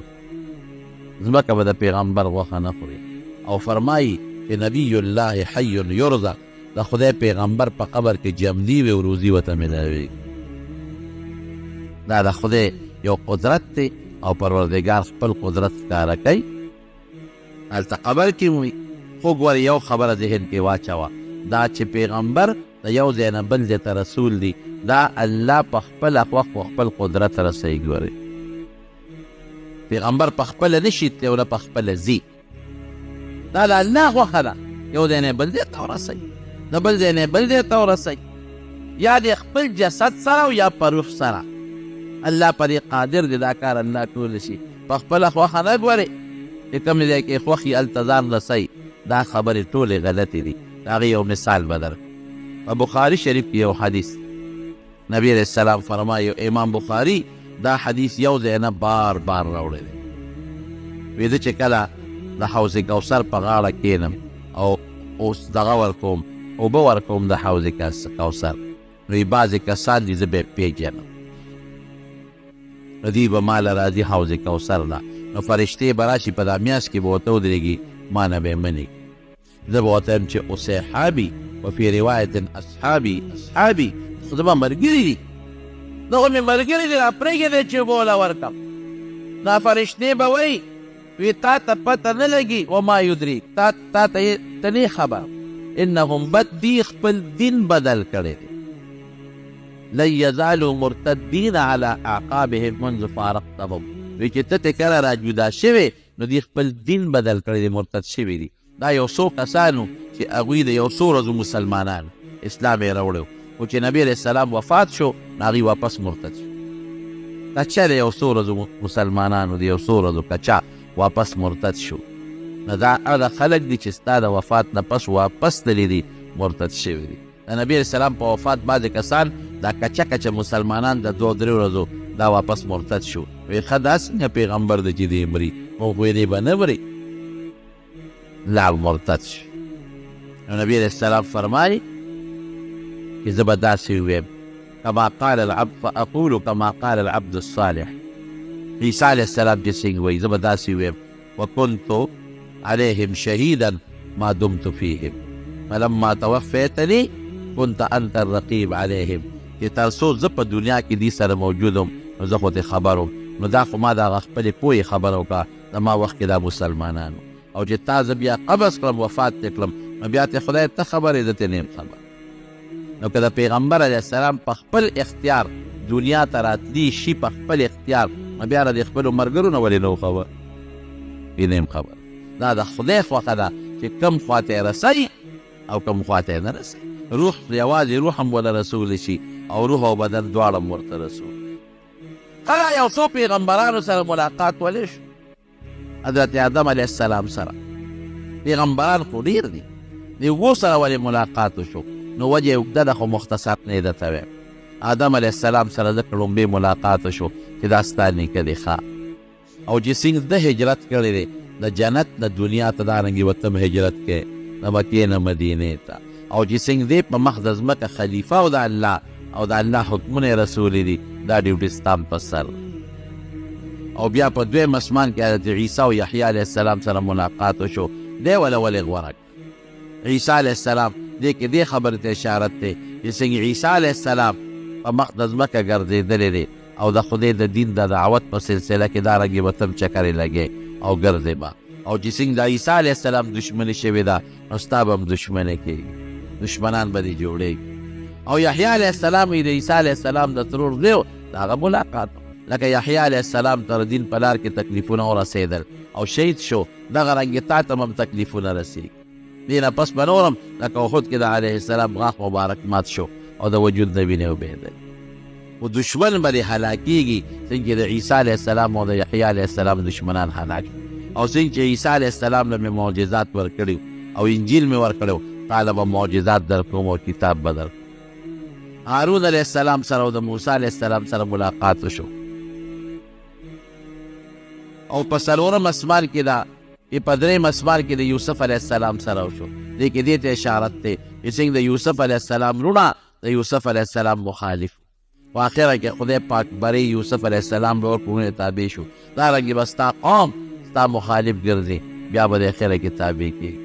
ځمکه به د پیغمبر غوښه نه خوري. او فرمایي چې نبی الله حی یرزق د خدای پیغمبر په قبر کې جمدي وي او روزي ورته ملاوي. دا د خدای یو قدرت دی او پروردګار خپل قدرت ښکاره کوي. هلته قبر کې وي خو ګورې یو خبره ذهن کې واچوه دا چې پیغمبر د یو ځای نه بل ځای ته رسول دی دا الله په خپله وخت په خپل قدرت رسوي. ګورې پیغمبر په خپله نشي تللی او نه په خپله ځي دا د الله غوښه ده یو ځای نه بل ځای ته ورسوي د بل ځای نه بل ځای ته ورسوي یا د خپل جسد سره او یا په روح سره. الله په دې قادر دی دا کار الله کولی شي په خپله خوښه نه ګورې چې کوم ځای کې خوښ یې هلته ځان رسوي دا خبرې ټولې غلطې دي. د هغې یو مثال به در په بخاري شریف کې یو حدیث نبی علیه السلام فرمایي امام بخاري دا حدیث یو ځای نه بار بار راوړی دی وی زه چې کله د حوض کوثر په غاړه کښېنم او اوس دغه ورکوم اوبه ورکوم د حوض کوثر نو یې بعضې کسان دي زه به یې پیژنم نو دوی به ما له راځي حوض کوثر نه نو فرشتې به راشي په دا میاشت کې به ورته ودرېږي ما نه به یې مني زه به ورته وایم چې اصحابي وفي روایت اصحابي خو زما ملګري دي دغه مې ملګري دي راپرېږدی چې اوبه وله ورکړم. دا فرشتې به وایي وی تا ته پته نه لګي وما یدریک تا ته نه خبر انهم بد دي خپل دین بدل کړی دی لن یزالوا مرتدین علی اعقابهم منذ فارقتهم وی چې ته کله را جدا شوې نو دوی خپل دین بدل کړی دی مرتد شوي دي. دا یو څو کسانو چې هغوی د یو څو ورځو مسلمانان اسلام یې راوړی خو چې نبی علیه السلام وفات شو نو هغوی واپس مرتد شو. کچا د یو څو ورځو مسلمانانو د یو څو ورځو کچا واپس مرتد شو نو دا هغه خلک دي چې ستا د وفات نه پس واپس تللی دي مرتد شوي دي. د نبی علیه السلام په وفات بعضې کسان دا کچه مسلمانان د 2-3 ورځو دا واپس مرتد شو وی ښه دا څنګه پیغمبر دی چې دی مري موږ خو یې دی به نه مري لاړ مرتد شو. نو نبی علیه السلام فرمایي چې زه به داسې وویم کما قال العبد فاقول کما قال العبد الصالح. عیسی علیه السلام چې څنګه وایي زه به داسې وویم وکنت عليهم شهیدا ما دمت فیهم فلما توفیتني كنت انت الرقیب علیهم چې تر څو زه په دنیا کې دې سره موجود وم نو زه خو ته خبر وم نو دا خو ما د هغه خپلې پوهې خبره وکړه زما وخت کې دا مسلمانانو او چې تا زه بیا قبض کړم وفات ته کړم نو بیا ته خدای ته خبر یې زه ته نه یم خبر. نو که د پیغمبر علیه السلام په خپل اختیار دنیا ته راتلي شي په خپل اختیار، نو بیا د خپلو ملګرو نه ولې نه و خبر؟ بیا نه یم خبر. دا د خدای خوښه ده چې کم خواته یې رسوي او کم خواته یې نه رسوي. روح یوازې روح هم وله رسولی شي او روح او بدن دواړه هم ورته رسول. کله یو څو پیغمبرانو سره ملاقات ولی شو، حضرت آدم علیه السلام سره. پیغمبران خو ډېر دي، د اوو سره ولې ملاقات وشو؟ نو وجه یې اوږده ده خو مختصر نه یې درته وایم. آدم علیه السلام سره ځکه لومبې ملاقات وشو چې دا ستا نیکه دی ښه، او چې څنګه ده هجرت کړی دی د جنت نه دنیا ته، دارنګې به ته هم هجرت کوې د مکې نه مدینې ته، او چې څنګه دی په مخ د ځمکه خلیفه او د الله او د الله حکمونه یې رسولي دي، دا ډیوټي ستا په سر. او بیا په دویم اسمان کې حضرت عیسی او یحیی علیه السلام سره ملاقات وشو. دی وله ولې غوره عیسی علیه السلام دې کې دې خبرې ته اشارت دی چې څنګه عیسی علیه السلام په مخ د ځمکه ګرځېدلی دی او د خدای د دین د دعوت په سلسله کې دارنګې به ته هم چکرې لګې او ګرځې به، او چې څنګه د عیسی علیه السلام دشمني شوې ده نو ستا به هم دشمني کېږي، دشمنان به دې جوړېږي. او یحیی علیه السلام د عیسی علیه السلام د ترور دی د هغه ملاقات، لکه یحیی علیه السلام تر دین په لار کې تکلیفونه ورسېدل او شهید شو، دغه رنګې تا ته هم تکلیفونه رسېږي. دې نه پس به نور هم لکه احد کې د علیه السلام غاښ مبارک مات شو او د وجود نه وینې وبهېدل، خو دشمن به دې هلاکېږي څنګه د عیسی علیه السلام او د یحیی علیه السلام دشمنان هلاک شو. او څنګه چې عیسی علیه السلام له مې معجزات ورکړي او انجیل مې ورکړی، تعالی به معجزات درکوم او کتاب به درکوم. هارون علیه السلام سره او د موسی علیه السلام سره ملاقات وشو. او په څلورم اسمان کې ده، په درېیم اسمان کې د یوسف علیه السلام سره وشو. دې کې دې ته اشارت دی چې څنګه د یوسف علیه السلام رونه د یوسف علیه السلام مخالف، په اخره کې خدای پاک بری یوسف علیه السلام به ورپورې تابع شو، دارنګې به ستا قوم ستا مخالف ګرځي، بیا به د اخره کې تابع کېږي.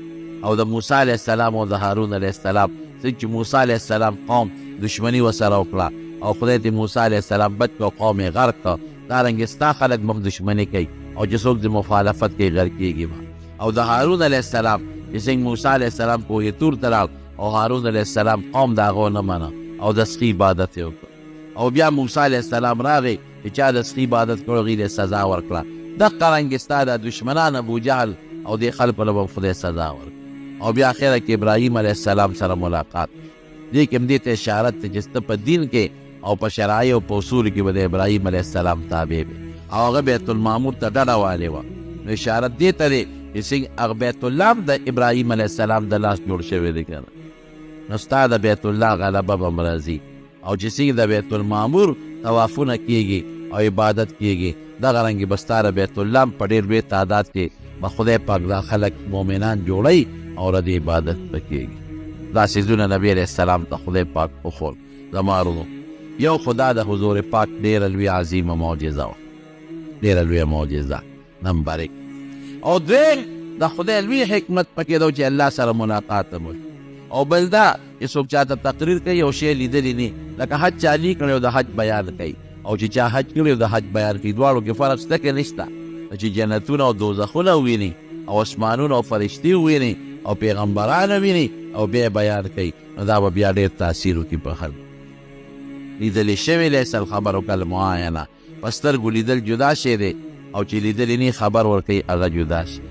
او د موسی علیه السلام او د هارون علیه السلام څنګه چې موسی علیه السلام قوم دشمني ورسره وکړه او خدای دې موسی علیه السلام بچ کړه، قوم یې غرق کړه، دارنګې ستا خلک به هم دشمني کوي او چې څوک د مخالفت کوي غرق کېږي به. او د هارون علیه السلام چې څنګه موسی علیه السلام کوه طور ته لاړ او هارون علیه السلام قوم د هغه ونه منه او د سخي عبادت یې وکړه، او بیا موسی علیه السلام راغی چې چا د سخي عبادت کړو هغوی ته سزا ورکړه. دغه رنګې ستا د دشمنان ابوجهل او دې خلکو له به خدای سزا ورکړه. او بیا اخره کې ابراهیم علیه السلام سره ملاقات. دې کې هم دې ته اشارت دی چې ته په دین کې او په شرایع او په اصولو کې به د ابراهیم علیه السلام تابع وي، او هغه بیت المعمور ته ډډه والې وه. نو اشارت دې ته دی چې څنګه هغه بیت الله هم د ابراهیم علیه السلام د لاس جوړ شوی دی که نه، نو ستا د بیت الله غلبه به هم راځي. او چې څنګه د بیت المعمور طوافونه کېږي او عبادت کېږي، دغه رنګې به ستا د بیت الله هم په ډېر لوی تعداد کې به خدای پاک دا خلک مؤمنان جوړوي او د عبادت به کېږي. دا څیزونه نبي علیه السلام ته خدای پاک وښول. زما ورونو، یو خدا د حضور پاک ډېره لوی عظیمه معجزه وه، ډېره لویه معجزه نمبر 1. او دویم د خدای لوی حکمت پکې ده چې الله سره ملاقات هم وشي. او بل دا چې څوک چاته تقریر کوي یو شی لیدلی نه، لکه حج چالي کړی او د حج بیان کوي، او چې چا حج کړی او د حج بیان کوي، دواړو کې فرق شته که نشته؟ چې جنتونه او دوزخونه وویني او اسمانونه او فرشتې وویني او پیغمبران وویني او بیا بیان کوي، نو دا به بیا ډېر تاثیر وکړي په خلکو. لیدلی شوی لیس الخبر کالمعاینه، په سترګو لیدل جدا شی دی، او چې لیدلی نه خبر ورکوي هغه جدا شي.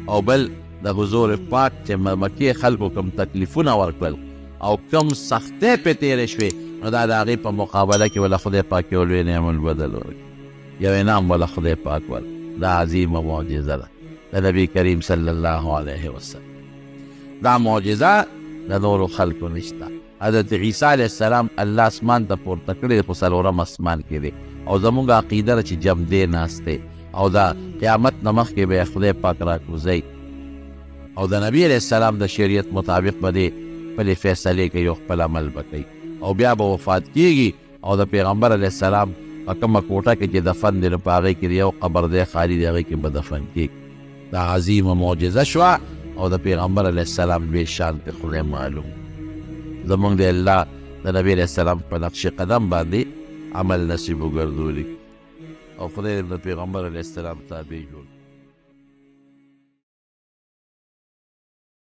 او بل د حضور پاک چې مکې خلکو کم تکلیفونه ورکړل او کم سختۍ پې تېرې شوې، نو دا د هغې په مقابله کې وله خدای پاک یو لوی نعم البدل ورکړي، یو انعام وله خدای پاک ورکړي. دا عظیمه معجزه ده د نبي کریم صلی الله علیه وسلم. دا معجزه د نورو خلکو نشته. حضرت عیسی علیه السلام الله اسمان ته پورته کړی په څلورم اسمان کې دی، او زموږ عقیده ده چې جمدې ناست دی، او دا قیامت نه مخکې به یې خدای پاک راکوزوي، او د نبي علیه السلام د شریعت مطابق به دې خپلې فیصلې کوي او خپل عمل به کوي، او بیا به وفات کېږي، او د پیغمبر علیه السلام په کومه کوټه کې چې دفن دی نو په هغې کې یو قبر دی خالي دی، هغې کې به دفن کېږي. دا عظیمه معجزه شوه، او د پیغمبر علیه السلام لوی شان ته خدای معلوم. زمونږ د الله د نبي علیه السلام په نقش قدم باندې عمل نصیب وګرځولي، او خدای د پیغمبر علیه السلام تابع جوړ